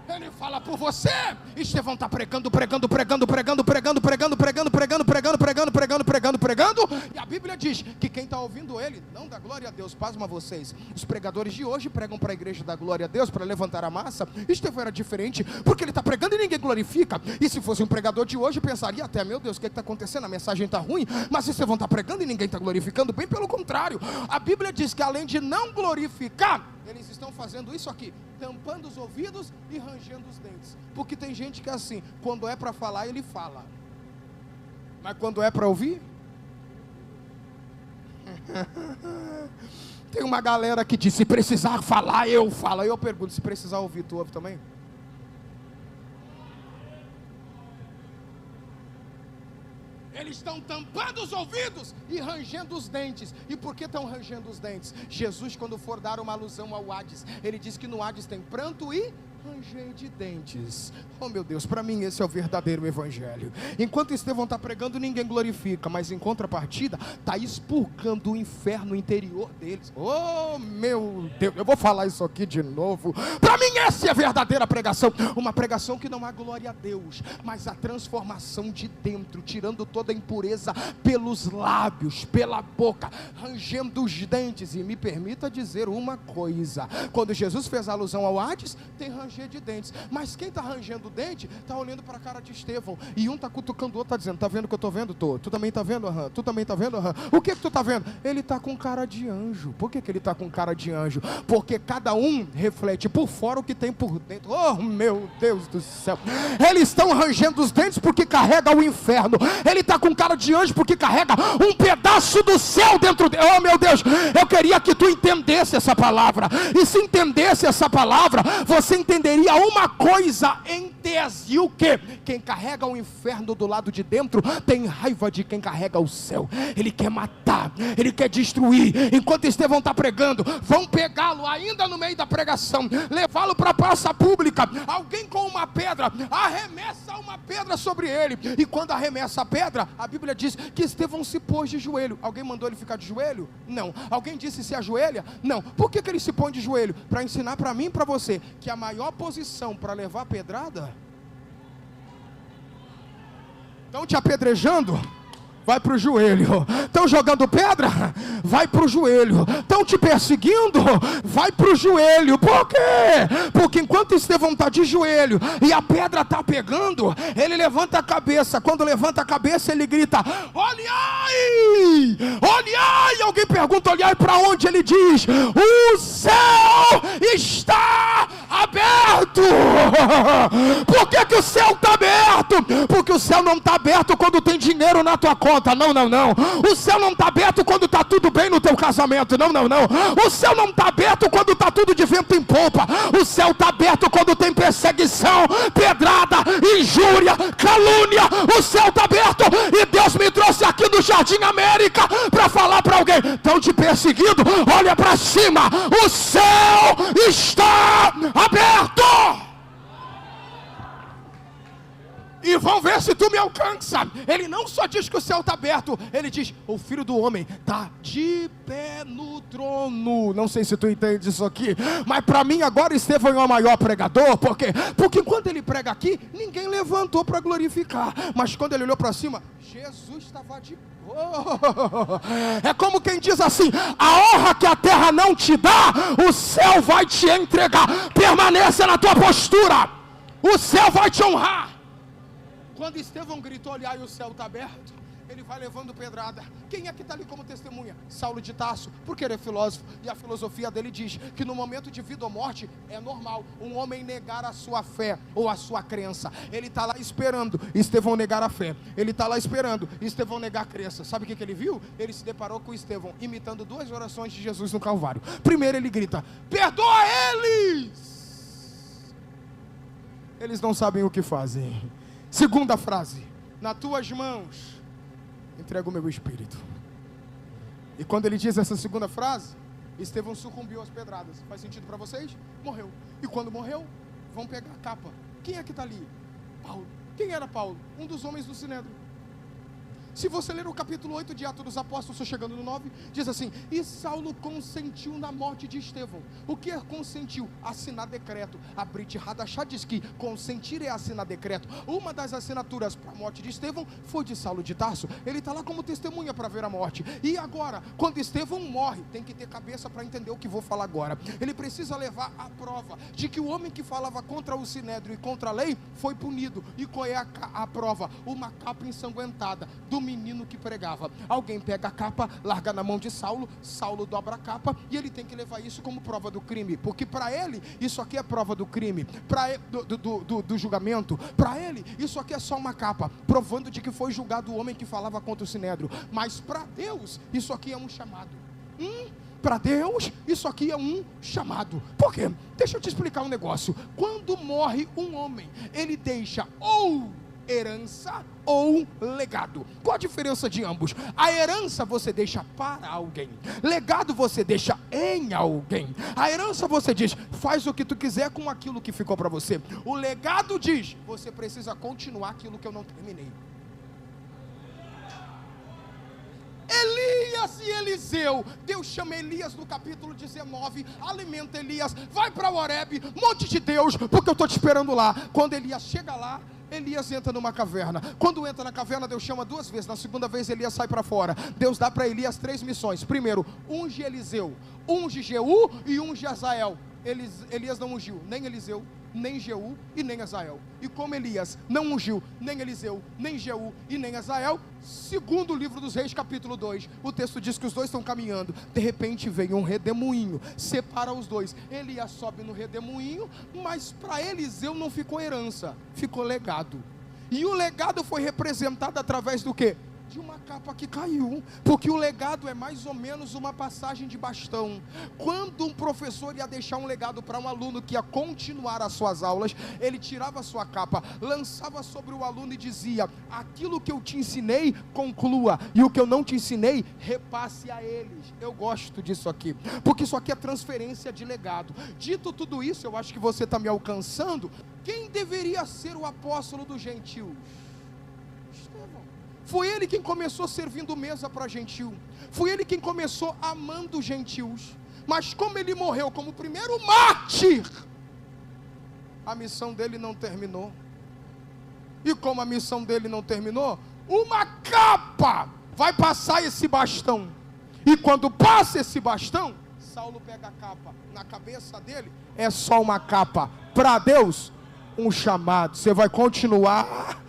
Ele fala por você. Estevão está pregando, e a Bíblia diz que quem está ouvindo ele não dá glória a Deus. Pasma vocês, os pregadores de hoje pregam para a igreja dar glória a Deus, para levantar a massa. Estevão era diferente, porque ele está pregando e ninguém glorifica. E se fosse um pregador de hoje, pensaria até, meu Deus, o que está acontecendo? A mensagem está ruim. Mas Estevão está pregando e ninguém está glorificando. Bem pelo contrário, a Bíblia diz que além de não glorificar, eles estão fazendo isso aqui, tampando os ouvidos e rangendo os dentes. Porque tem gente que é assim, quando é para falar, ele fala, mas quando é para ouvir, tem uma galera que diz, se precisar falar, eu falo. Aí eu pergunto, se precisar ouvir, tu ouve também? Eles estão tampando os ouvidos e rangendo os dentes. E por que estão rangendo os dentes? Jesus, quando for dar uma alusão ao Hades, ele diz que no Hades tem pranto e ranger de dentes. Oh meu Deus, para mim esse é o verdadeiro evangelho. Enquanto Estevão está pregando, ninguém glorifica, mas em contrapartida está expurgando o inferno interior deles. Oh meu Deus, eu vou falar isso aqui de novo. Para mim essa é a verdadeira pregação. Uma pregação que não há glória a Deus, mas a transformação de dentro, tirando toda a impureza pelos lábios, pela boca, rangendo os dentes. E me permita dizer uma coisa, quando Jesus fez a alusão ao Hades, tem ranger de dentes, mas quem está rangendo o dente, está olhando para a cara de Estevão, e um está cutucando o outro, está dizendo, está vendo o que eu estou vendo? Tô. Tu também está vendo? Aham. Tu também está vendo? Aham. O que tu está vendo? Ele está com cara de anjo. Por que ele está com cara de anjo? Porque cada um reflete por fora o que tem por dentro. Oh meu Deus do céu, eles estão rangendo os dentes porque carrega o inferno. Ele está com cara de anjo porque carrega um pedaço do céu dentro dele. Oh meu Deus, eu queria que tu entendesse essa palavra, e se entendesse essa palavra, você entenderia uma coisa em tese, o que? Quem carrega o inferno do lado de dentro tem raiva de quem carrega o céu. Ele quer matar, ele quer destruir. Enquanto Estevão está pregando, vão pegá-lo ainda no meio da pregação, levá-lo para a praça pública. Alguém com uma pedra arremessa uma pedra sobre ele, e quando arremessa a pedra, a Bíblia diz que Estevão se pôs de joelho. Alguém mandou ele ficar de joelho? Não. Alguém disse se ajoelha? Não. Por que ele se põe de joelho? Para ensinar para mim e para você que a maior posição para levar a pedrada, estão te apedrejando, vai para o joelho. Estão jogando pedra, vai para o joelho. Estão te perseguindo, vai para o joelho. Por quê? Porque enquanto Estevão está de joelho e a pedra está pegando, ele levanta a cabeça. Quando levanta a cabeça, ele grita, olhai, olhai. Alguém pergunta, olhai para onde? Ele diz, o céu está aberto. Por que o céu está aberto? Porque o céu não está aberto quando tem dinheiro na tua conta. Não, não, não. O céu não está aberto quando está tudo bem no teu casamento. Não, não, não. O céu não está aberto quando está tudo de vento em polpa. O céu está aberto quando tem perseguição, pedrada, injúria, calúnia. O céu está aberto, e Deus me trouxe aqui do Jardim América para falar para alguém, estão te perseguindo, olha para cima, o céu está aberto. E vão ver se tu me alcança. Ele não só diz que o céu está aberto, ele diz, o Filho do Homem está de pé no trono. Não sei se tu entende isso aqui, mas para mim agora Estevão é o maior pregador. Por quê? Porque quando ele prega aqui, ninguém levantou para glorificar, mas quando ele olhou para cima, Jesus estava de pé. É como quem diz assim, a honra que a terra não te dá, o céu vai te entregar. Permaneça na tua postura, o céu vai te honrar. Quando Estevão gritou, olhar e o céu está aberto, ele vai levando pedrada. Quem é que está ali como testemunha? Saulo de Tarso, porque ele é filósofo, e a filosofia dele diz que no momento de vida ou morte é normal um homem negar a sua fé ou a sua crença. Ele está lá esperando Estevão negar a fé, ele está lá esperando Estevão negar a crença. Sabe o que ele viu? Ele se deparou com Estevão imitando duas orações de Jesus no Calvário. Primeiro ele grita, perdoa eles, eles não sabem o que fazem. Segunda frase, nas tuas mãos entrego o meu espírito. E quando ele diz essa segunda frase, Estevão sucumbiu às pedradas. Faz sentido para vocês? Morreu. E quando morreu, vão pegar a capa. Quem é que está ali? Paulo. Quem era Paulo? Um dos homens do Sinédrio. Se você ler o capítulo 8 de Atos dos Apóstolos, estou chegando no 9, diz assim: e Saulo consentiu na morte de Estevão. O que é consentiu? Assinar decreto. A Brit Hadachá diz que consentir é assinar decreto. Uma das assinaturas para a morte de Estevão foi de Saulo de Tarso. Ele está lá como testemunha para ver a morte. E agora, quando Estevão morre, tem que ter cabeça para entender o que vou falar agora. Ele precisa levar a prova de que o homem que falava contra o Sinédrio e contra a lei foi punido. E qual é a prova? Uma capa ensanguentada do menino que pregava. Alguém pega a capa, larga na mão de Saulo, Saulo dobra a capa e ele tem que levar isso como prova do crime, porque para ele isso aqui é prova do crime, do julgamento. Para ele isso aqui é só uma capa, provando de que foi julgado o homem que falava contra o Sinédrio. Mas para Deus isso aqui é um chamado. Para Deus isso aqui é um chamado. Por quê? Deixa eu te explicar um negócio. Quando morre um homem, ele deixa ou herança ou legado. Qual a diferença de ambos? A herança você deixa para alguém, legado você deixa em alguém. A herança você diz, faz o que tu quiser com aquilo que ficou para você. O legado diz, você precisa continuar aquilo que eu não terminei. Elias e Eliseu, Deus chama Elias no capítulo 19, alimenta Elias, vai para Horebe, monte de Deus, porque eu estou te esperando lá. Quando Elias chega lá, Elias entra numa caverna. Quando entra na caverna, Deus chama 2 vezes. Na segunda vez Elias sai para fora. Deus dá para Elias 3 missões. Primeiro, unge Eliseu, unge Jeú e unge Azael. Elias não ungiu nem Eliseu, nem Jeú e nem Azael. E como Elias não ungiu nem Eliseu, nem Jeú e nem Azael, segundo o livro dos Reis, capítulo 2, o texto diz que os dois estão caminhando. De repente veio um redemoinho, separa os dois. Elias sobe no redemoinho, mas para Eliseu não ficou herança, ficou legado. E o legado foi representado através do quê? De uma capa que caiu, porque o legado é mais ou menos uma passagem de bastão. Quando um professor ia deixar um legado para um aluno que ia continuar as suas aulas, ele tirava a sua capa, lançava sobre o aluno e dizia: aquilo que eu te ensinei, conclua, e o que eu não te ensinei, repasse a eles. Eu gosto disso aqui, porque isso aqui é transferência de legado. Dito tudo isso, eu acho que você está me alcançando. Quem deveria ser o apóstolo dos gentios? Foi ele quem começou servindo mesa para gentil. Foi ele quem começou amando os gentios. Mas como ele morreu como o primeiro mártir, a missão dele não terminou. E como a missão dele não terminou, uma capa vai passar esse bastão. E quando passa esse bastão, Saulo pega a capa. Na cabeça dele é só uma capa. Para Deus, um chamado. Você vai continuar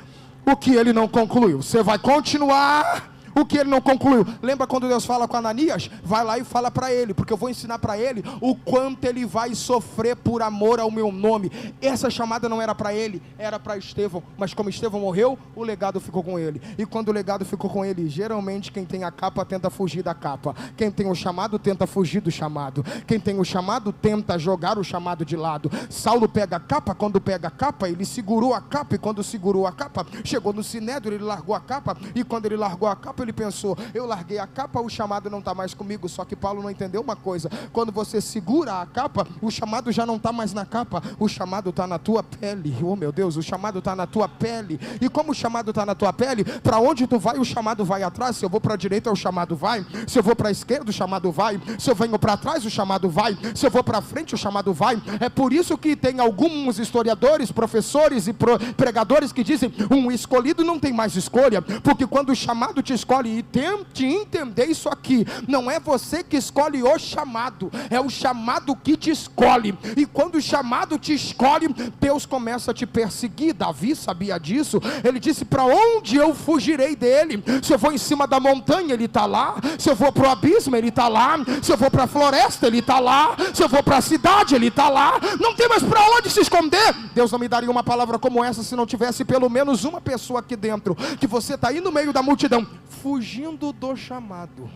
o que ele não concluiu. Você vai continuar o que ele não concluiu. Lembra quando Deus fala com Ananias? Vai lá e fala para ele, porque eu vou ensinar para ele o quanto ele vai sofrer por amor ao meu nome. Essa chamada não era para ele, era para Estevão. Mas como Estevão morreu, o legado ficou com ele. E quando o legado ficou com ele, geralmente quem tem a capa tenta fugir da capa. Quem tem o chamado tenta fugir do chamado. Quem tem o chamado tenta jogar o chamado de lado. Saulo pega a capa. Quando pega a capa, ele segurou a capa. E quando segurou a capa, chegou no Sinédrio, ele largou a capa. E quando ele largou a capa, ele pensou: eu larguei a capa, o chamado não está mais comigo. Só que Paulo não entendeu uma coisa: quando você segura a capa, o chamado já não está mais na capa, o chamado está na tua pele. Oh meu Deus, o chamado está na tua pele. E como o chamado está na tua pele, para onde tu vai, o chamado vai atrás. Se eu vou para a direita, o chamado vai. Se eu vou para a esquerda, o chamado vai. Se eu venho para trás, o chamado vai. Se eu vou para frente, o chamado vai. É por isso que tem alguns historiadores, professores e pregadores que dizem: um escolhido não tem mais escolha, porque quando o chamado te escolhe, e tente entender isso aqui, não é você que escolhe o chamado, é o chamado que te escolhe. E quando o chamado te escolhe, Deus começa a te perseguir. Davi sabia disso. Ele disse: para onde eu fugirei dele? Se eu vou em cima da montanha, ele está lá. Se eu vou para o abismo, ele está lá. Se eu vou para a floresta, ele está lá. Se eu vou para a cidade, ele está lá. Não tem mais para onde se esconder. Deus não me daria uma palavra como essa se não tivesse pelo menos uma pessoa aqui dentro, que você está aí no meio da multidão, fugindo do chamado.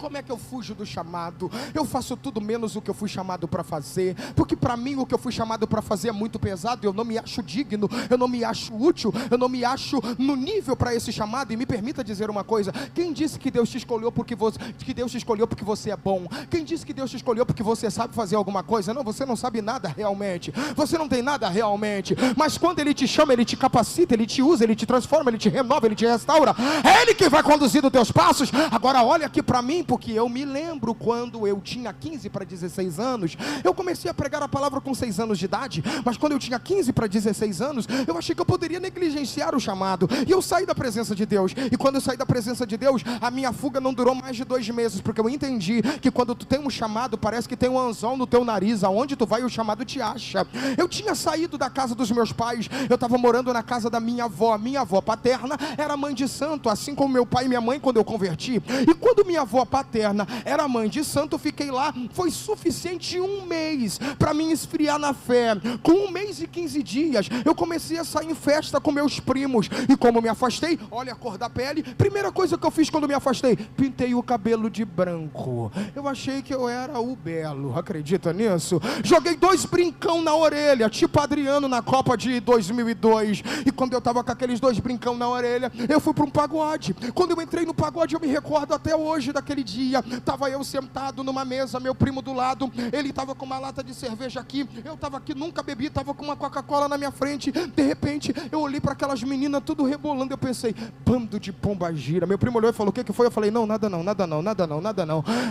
como é que eu fujo do chamado? Eu faço tudo menos o que eu fui chamado para fazer, porque para mim o que eu fui chamado para fazer é muito pesado, eu não me acho digno, eu não me acho útil, eu não me acho no nível para esse chamado. E me permita dizer uma coisa: quem disse que Deus te escolheu porque você é bom? Quem disse que Deus te escolheu porque você sabe fazer alguma coisa? Não, você não sabe nada realmente, você não tem nada realmente, mas quando Ele te chama, Ele te capacita, Ele te usa, Ele te transforma, Ele te renova, Ele te restaura. É Ele que vai conduzir os teus passos. Agora olha aqui para mim, porque eu me lembro quando eu tinha 15 para 16 anos, eu comecei a pregar a palavra com 6 anos de idade, mas quando eu tinha 15 para 16 anos, eu achei que eu poderia negligenciar o chamado, e eu saí da presença de Deus. E quando eu saí da presença de Deus, a minha fuga não durou mais de 2 meses, porque eu entendi que quando tu tem um chamado, parece que tem um anzol no teu nariz, aonde tu vai o chamado te acha. Eu tinha saído da casa dos meus pais, eu estava morando na casa da minha avó paterna era mãe de santo, assim como meu pai e minha mãe quando eu converti. E quando minha avó paterna era mãe de santo, eu fiquei lá, foi suficiente 1 mês para me esfriar na fé. Com 1 mês e 15 dias, eu comecei a sair em festa com meus primos, e como me afastei, olha a cor da pele, primeira coisa que eu fiz quando me afastei, pintei o cabelo de branco. Eu achei que eu era o belo, acredita nisso? Joguei 2 brincão na orelha, tipo Adriano na Copa de 2002, e quando eu estava com aqueles 2 brincão na orelha, eu fui para um pagode. Quando eu entrei no pagode, eu me recordo até hoje daquele dia, estava eu sentado numa mesa, meu primo do lado, ele estava com uma lata de cerveja aqui, eu estava aqui, nunca bebi, estava com uma Coca-Cola na minha frente. De repente, eu olhei para aquelas meninas tudo rebolando, eu pensei, bando de pomba gira. Meu primo olhou e falou, o que foi? Eu falei, não, nada não.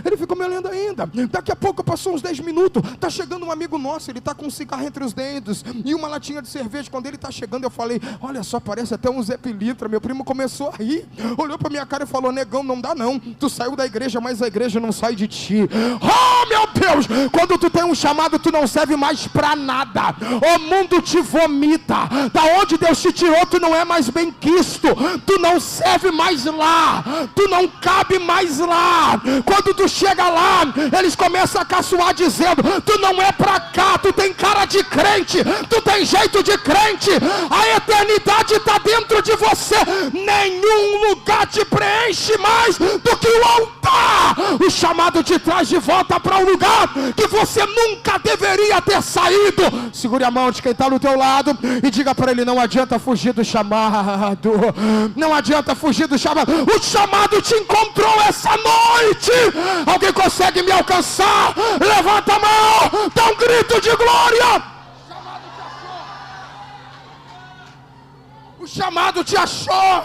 Ele ficou me olhando ainda. Daqui a pouco, passou uns 10 minutos, tá chegando um amigo nosso, ele tá com um cigarro entre os dedos e uma latinha de cerveja. Quando ele tá chegando, eu falei, olha só, parece até um Zé Pilintra. Meu primo começou a rir, olhou pra minha cara e falou, negão, não dá não, tu saiu da igreja, mas a igreja não sai de ti. Oh meu Deus, quando tu tem um chamado, tu não serve mais pra nada, o mundo te vomita, da onde Deus te tirou, tu não é mais bem quisto, tu não serve mais lá, tu não cabe mais lá. Quando tu chega lá, eles começam a caçoar dizendo, tu não é pra cá, tu tem cara de crente, tu tem jeito de crente, a eternidade está dentro de você, nenhum lugar te preenche mais do que o altar. O chamado te traz de volta para um lugar que você nunca deveria ter saído. Segure a mão de quem está do teu lado e diga para ele, não adianta fugir do chamado, não adianta fugir do chamado, o chamado te encontrou essa noite. Alguém consegue me alcançar? Levanta a mão, dá um grito de glória. O chamado te achou.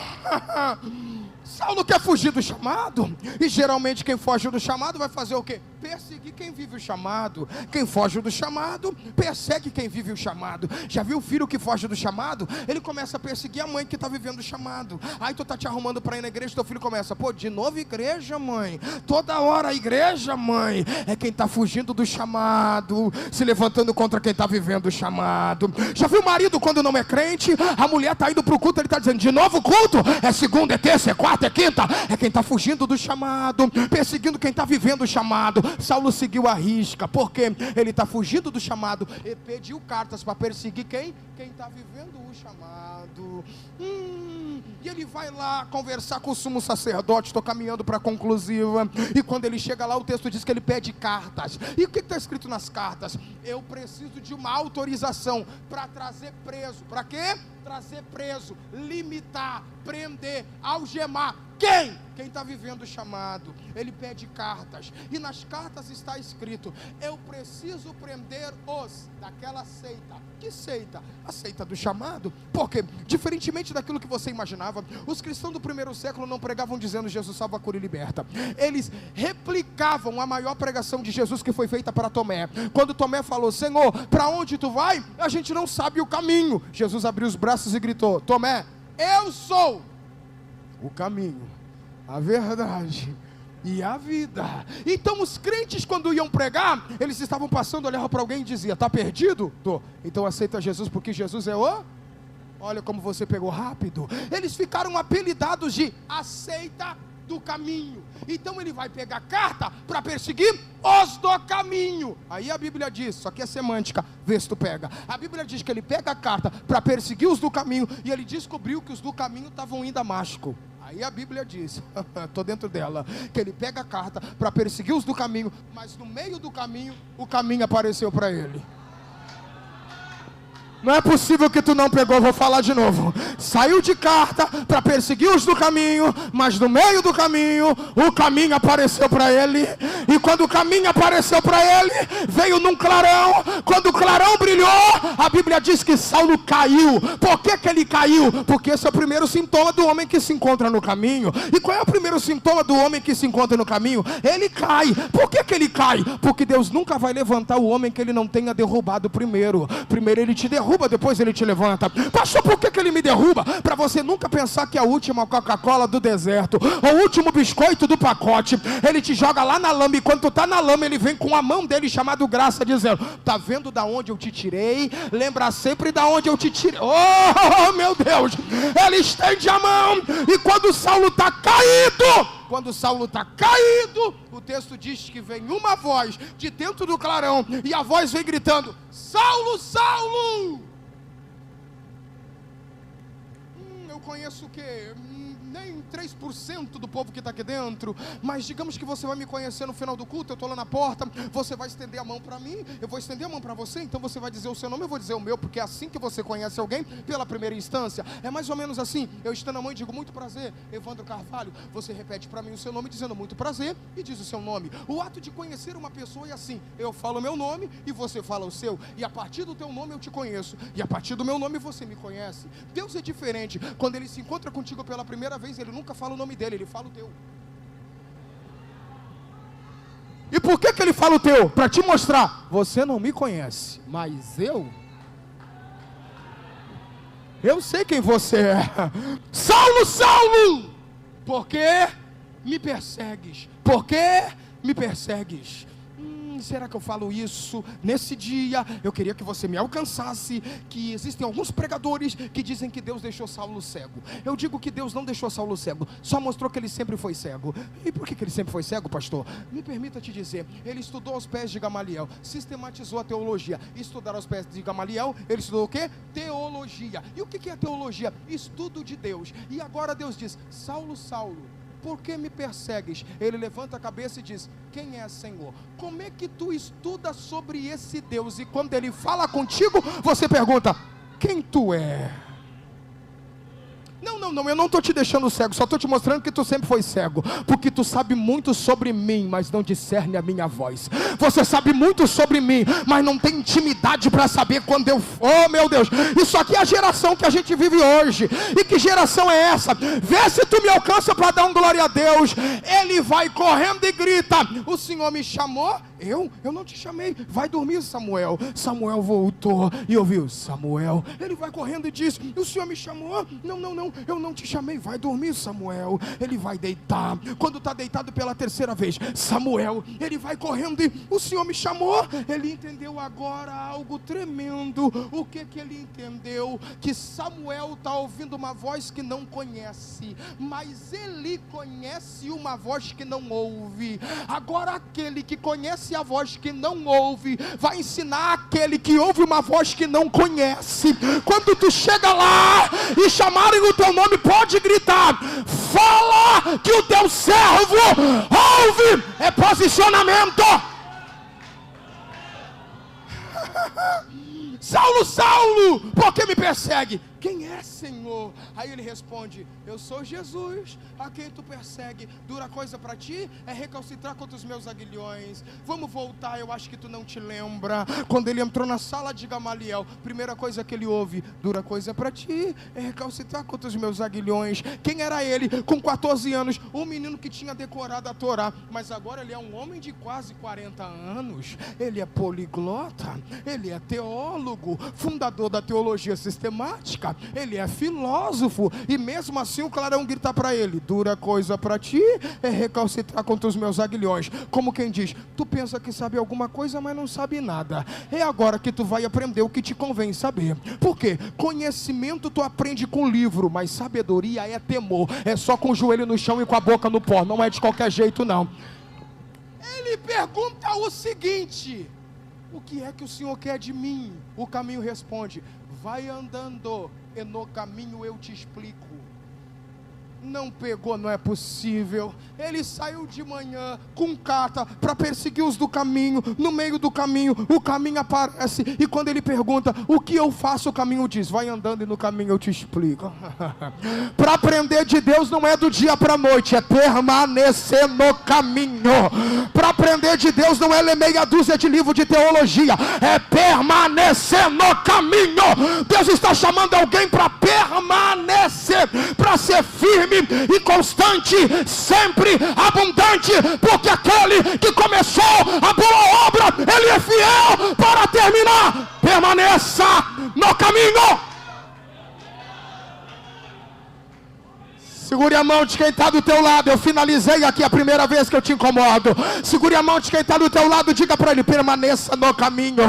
Saulo quer fugir do chamado, e geralmente quem foge do chamado vai fazer o quê? Perseguir quem vive o chamado. Quem foge do chamado, persegue quem vive o chamado. Já viu o filho que foge do chamado? Ele começa a perseguir a mãe que está vivendo o chamado. Aí tu tá te arrumando para ir na igreja, teu filho começa, pô, de novo igreja, mãe? Toda hora igreja, mãe? É quem está fugindo do chamado, se levantando contra quem está vivendo o chamado. Já viu o marido quando não é crente? A mulher está indo para o culto, ele está dizendo, de novo culto? É segunda, é terça, é quarta, é quinta. É quem está fugindo do chamado, perseguindo quem está vivendo o chamado. Saulo seguiu a risca, porque ele está fugindo do chamado e pediu cartas para perseguir quem está vivendo o chamado. E ele vai lá conversar com o sumo sacerdote. Estou caminhando para a conclusiva. E quando ele chega lá, o texto diz que ele pede cartas. E o que está escrito nas cartas? Eu preciso de uma autorização para trazer preso. Para quê? Trazer preso, limitar, prender, algemar. Quem está vivendo o chamado. Ele pede cartas, e nas cartas está escrito, eu preciso prender os daquela seita. Que seita? A seita do chamado. Porque, diferentemente daquilo que você imaginava, os cristãos do primeiro século não pregavam dizendo Jesus salva, cura e liberta. Eles replicavam a maior pregação de Jesus, que foi feita para Tomé. Quando Tomé falou, Senhor, para onde tu vai? A gente não sabe o caminho. Jesus abriu os braços e gritou, Tomé, eu sou o caminho, a verdade e a vida. Então os crentes, quando iam pregar, eles estavam passando, olhavam para alguém e diziam, está perdido? Tô. Então aceita Jesus, porque Jesus é o... Olha como você pegou rápido. Eles ficaram apelidados de aceita do caminho. Então ele vai pegar carta para perseguir os do caminho. Aí a Bíblia diz, isso aqui é semântica, vê se tu pega. A Bíblia diz que ele pega a carta para perseguir os do caminho, e ele descobriu que os do caminho estavam em Damasco. Aí a Bíblia diz, estou dentro dela, que ele pega a carta para perseguir os do caminho, mas no meio do caminho, o caminho apareceu para ele. Não é possível que tu não pegou, vou falar de novo. Saiu de carta para perseguir os do caminho, mas no meio do caminho, o caminho apareceu para ele. E quando o caminho apareceu para ele, veio num clarão. Quando o clarão brilhou, a Bíblia diz que Saulo caiu. Por que que ele caiu? Porque esse é o primeiro sintoma do homem que se encontra no caminho. E qual é o primeiro sintoma do homem que se encontra no caminho? Ele cai. Por que que ele cai? Porque Deus nunca vai levantar o homem que ele não tenha derrubado primeiro. Primeiro ele te derruba, depois ele te levanta. Pastor, por que ele me derruba? Para você nunca pensar que é a última Coca-Cola do deserto, o último biscoito do pacote. Ele te joga lá na lama, e quando tu tá na lama, ele vem com a mão dele chamado graça, dizendo: tá vendo da onde eu te tirei? Lembra sempre da onde eu te tirei. Oh meu Deus, ele estende a mão. E quando Saulo está caído, o texto diz que vem uma voz de dentro do clarão, e a voz vem gritando: Saulo, Saulo! Eu conheço o quê? Nem 3% do povo que está aqui dentro, mas digamos que você vai me conhecer no final do culto. Eu estou lá na porta, você vai estender a mão para mim, eu vou estender a mão para você, então você vai dizer o seu nome, eu vou dizer o meu, porque é assim que você conhece alguém pela primeira instância. É mais ou menos assim. Eu estendo a mão e digo: muito prazer, Evandro Carvalho. Você repete para mim o seu nome dizendo muito prazer e diz o seu nome. O ato de conhecer uma pessoa é assim: eu falo o meu nome e você fala o seu, e a partir do teu nome eu te conheço, e a partir do meu nome você me conhece. Deus é diferente. Quando ele se encontra contigo pela primeira vez, ele nunca fala o nome dele, ele fala o teu. E por que ele fala o teu? Para te mostrar: você não me conhece, mas eu sei quem você é. Saulo, Saulo, por que me persegues? Por que me persegues? Será que eu falo isso? Nesse dia, eu queria que você me alcançasse, que existem alguns pregadores que dizem que Deus deixou Saulo cego. Eu digo que Deus não deixou Saulo cego, só mostrou que ele sempre foi cego. E por que ele sempre foi cego, pastor? Me permita te dizer, ele estudou aos pés de Gamaliel, sistematizou a teologia. Estudar aos pés de Gamaliel, ele estudou o quê? Teologia. E o que é teologia? Estudo de Deus. E agora Deus diz: Saulo, Saulo, por que me persegues? Ele levanta a cabeça e diz: quem é Senhor? Como é que tu estuda sobre esse Deus e quando ele fala contigo, você pergunta: quem tu é? Não, eu não estou te deixando cego, só estou te mostrando que tu sempre foi cego, porque tu sabe muito sobre mim, mas não discerne a minha voz. Você sabe muito sobre mim, mas não tem intimidade para saber quando eu... Oh meu Deus, isso aqui é a geração que a gente vive hoje. E que geração é essa? Vê se tu me alcança para dar um glória a Deus. Ele vai correndo e grita: o Senhor me chamou? Eu não te chamei, vai dormir, Samuel. Samuel voltou e ouviu: Samuel. Ele vai correndo e diz: o Senhor me chamou? Não, eu não te chamei, vai dormir, Samuel. Ele vai deitar. Quando está deitado pela terceira vez: Samuel. Ele vai correndo e: o Senhor me chamou? Ele entendeu agora algo tremendo. O que ele entendeu? Que Samuel está ouvindo uma voz que não conhece, mas ele conhece uma voz que não ouve. Agora aquele que conhece a voz que não ouve vai ensinar aquele que ouve uma voz que não conhece. Quando tu chega lá e chamarem o teu nome, pode gritar: fala que o teu servo ouve. É posicionamento. Saulo, Saulo, por que me persegue? Quem é, Senhor? Aí ele responde: eu sou Jesus, a quem tu persegue. Dura coisa para ti é recalcitrar contra os meus aguilhões. Vamos voltar, eu acho que tu não te lembra. Quando ele entrou na sala de Gamaliel, primeira coisa que ele ouve: dura coisa para ti é recalcitrar contra os meus aguilhões. Quem era ele? Com 14 anos, um menino que tinha decorado a Torá, mas agora ele é um homem de quase 40 anos. Ele é poliglota, ele é teólogo, fundador da teologia sistemática, ele é filósofo, e mesmo assim o clarão grita para ele: dura coisa para ti é recalcitrar contra os meus aguilhões. Como quem diz: tu pensa que sabe alguma coisa, mas não sabe nada. É agora que tu vai aprender o que te convém saber. Por quê? Conhecimento tu aprende com livro, mas sabedoria é temor. É só com o joelho no chão e com a boca no pó, não é de qualquer jeito não. Ele pergunta o seguinte: o que é que o Senhor quer de mim? O caminho responde: vai andando, e no caminho eu te explico. Não pegou, não é possível. Ele saiu de manhã com carta para perseguir os do caminho. No meio do caminho, o caminho aparece. E quando ele pergunta, o que eu faço? O caminho diz, vai andando e no caminho eu te explico. Para aprender de Deus não é do dia para a noite, é permanecer no caminho. Para aprender de Deus não é ler meia dúzia de livros de teologia, é permanecer no caminho. Deus está chamando alguém para permanecer, para ser firme e constante, sempre abundante, porque aquele que começou a boa obra, ele é fiel para terminar. Permaneça no caminho. Segure a mão de quem está do teu lado. Eu finalizei aqui a primeira vez que eu te incomodo. Segure a mão de quem está do teu lado. Diga para ele, permaneça no caminho.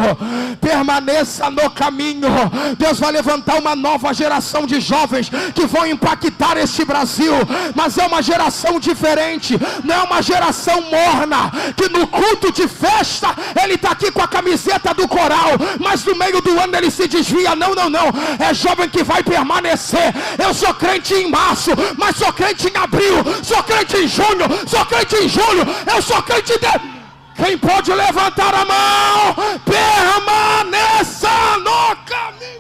Permaneça no caminho. Deus vai levantar uma nova geração de jovens que vão impactar este Brasil. Mas é uma geração diferente. Não é uma geração morna, que no culto de festa ele está aqui com a camiseta do coral, mas no meio do ano ele se desvia. Não, não, não. É jovem que vai permanecer. Eu sou crente em março, mas sou crente em abril, sou crente em junho, sou crente em julho, eu sou crente de... Quem pode levantar a mão? Permaneça no caminho.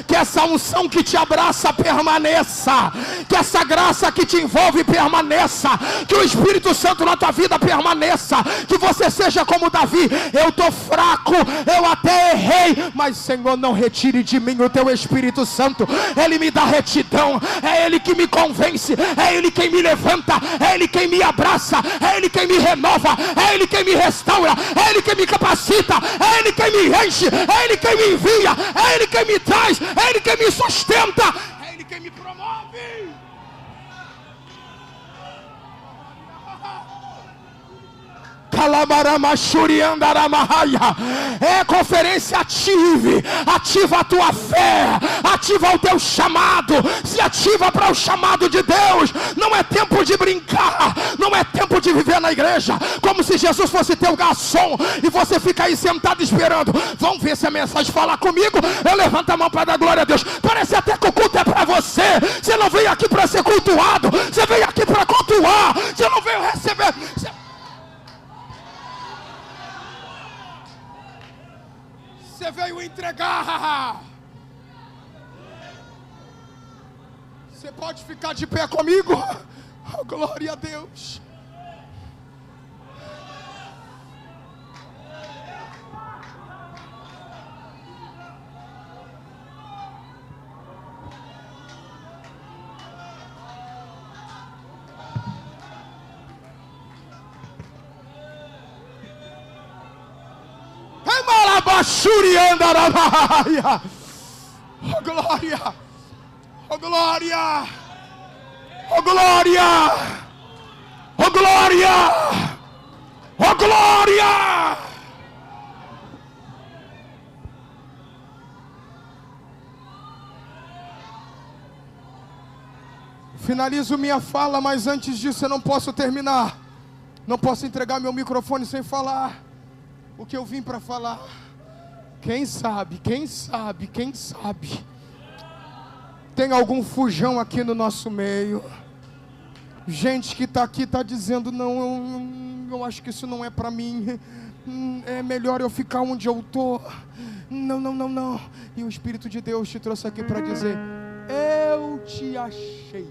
Que essa unção que te abraça permaneça, que essa graça que te envolve permaneça, que o Espírito Santo na tua vida permaneça, que você seja como Davi. Eu estou fraco, eu até errei, mas Senhor, não retire de mim o teu Espírito Santo. Ele me dá retidão, é Ele que me convence, é Ele quem me levanta, é Ele quem me abraça, é Ele quem me renova, é Ele quem me restaura, é Ele quem me capacita, é Ele quem me enche, é Ele quem me envia, é Ele quem me traz, é Ele quem me sustenta, é Ele quem me promove. É conferência, ativa a tua fé, ativa o teu chamado, se ativa para o chamado de Deus. Não é tempo de brincar, não é tempo de viver na igreja como se Jesus fosse teu garçom e você fica aí sentado esperando. Vamos ver se a mensagem fala comigo. Eu levanto a mão para dar glória a Deus. Parece até que o culto é para você. Você não veio aqui para ser cultuado, você veio aqui para cultuar, você não veio receber. Você veio entregar. Você pode ficar de pé comigo? Oh, glória a Deus. Oh glória, oh glória, oh glória, oh glória, oh glória. Finalizo minha fala, mas antes disso eu não posso terminar. Não posso entregar meu microfone sem falar o que eu vim para falar. Quem sabe, tem algum fujão aqui no nosso meio. Gente que está aqui está dizendo, não, eu acho que isso não é para mim. É melhor eu ficar onde eu estou. Não. E o Espírito de Deus te trouxe aqui para dizer, eu te achei.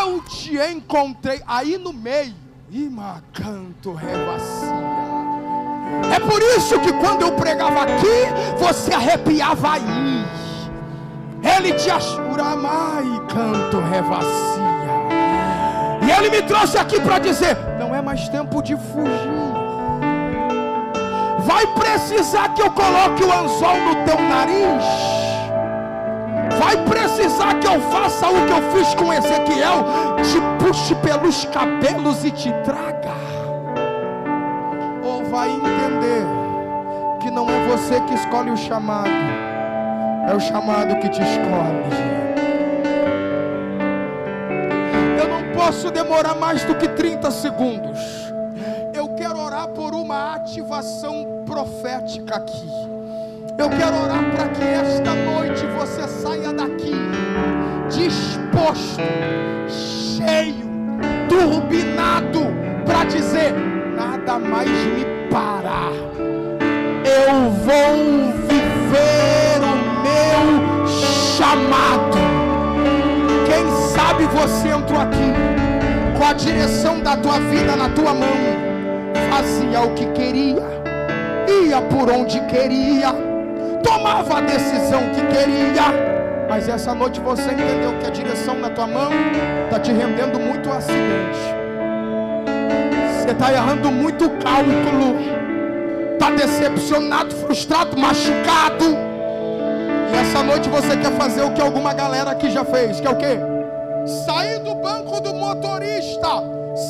Eu te encontrei aí no meio. Imacanto revacia. É por isso que quando eu pregava aqui, você arrepiava aí. Ele te assuramai, canto revacia. E ele me trouxe aqui para dizer, não é mais tempo de fugir. Vai precisar que eu coloque o anzol no teu nariz. Vai precisar que eu faça o que eu fiz com Ezequiel, te puxe pelos cabelos e te traga. Ou vai entender que não é você que escolhe o chamado, é o chamado que te escolhe. Eu não posso demorar mais do que 30 segundos. Eu quero orar por uma ativação profética profética aqui. Eu quero orar para que esta noite você saia daqui disposto, cheio, turbinado, para dizer: nada mais me para. Eu vou viver o meu chamado. Quem sabe você entrou aqui com a direção da tua vida na tua mão, fazia o que queria, ia por onde queria, tomava a decisão que queria, mas essa noite você entendeu que a direção na tua mão está te rendendo muito acidente, você está errando muito cálculo, está decepcionado, frustrado, machucado, e essa noite você quer fazer o que alguma galera aqui já fez, que é o quê? Sair do banco do motorista,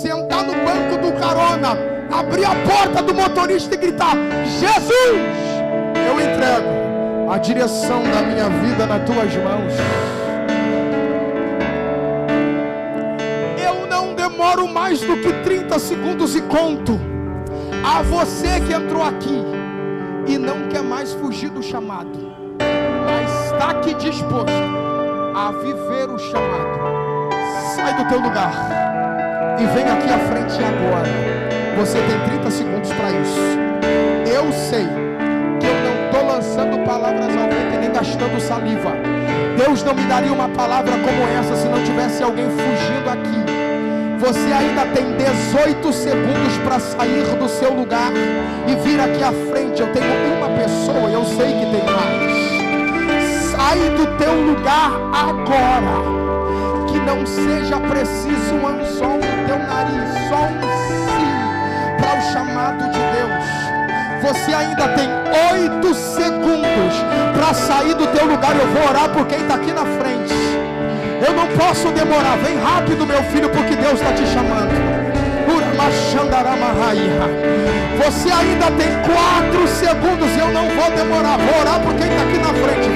sentar no banco do carona, abrir a porta do motorista e gritar: Jesus, eu entrego a direção da minha vida nas tuas mãos. Eu não demoro mais do que 30 segundos e conto a você que entrou aqui e não quer mais fugir do chamado, mas está aqui disposto a viver o chamado. Sai do teu lugar e vem aqui à frente agora. Você tem 30 segundos para isso. Eu sei que eu não estou lançando palavras ao vento e nem gastando saliva. Deus não me daria uma palavra como essa se não tivesse alguém fugindo aqui. Você ainda tem 18 segundos para sair do seu lugar e vir aqui à frente. Eu tenho uma pessoa, eu sei que tem mais. Sai do teu lugar agora. Que não seja preciso um anzol no teu nariz, só um sim para o chamado de Deus. Você ainda tem 8 segundos para sair do teu lugar. Eu vou orar por quem está aqui na frente. Eu não posso demorar. Vem rápido, meu filho, porque Deus está te chamando. Você ainda tem 4 segundos. Eu não vou demorar. Vou orar por quem está aqui na frente.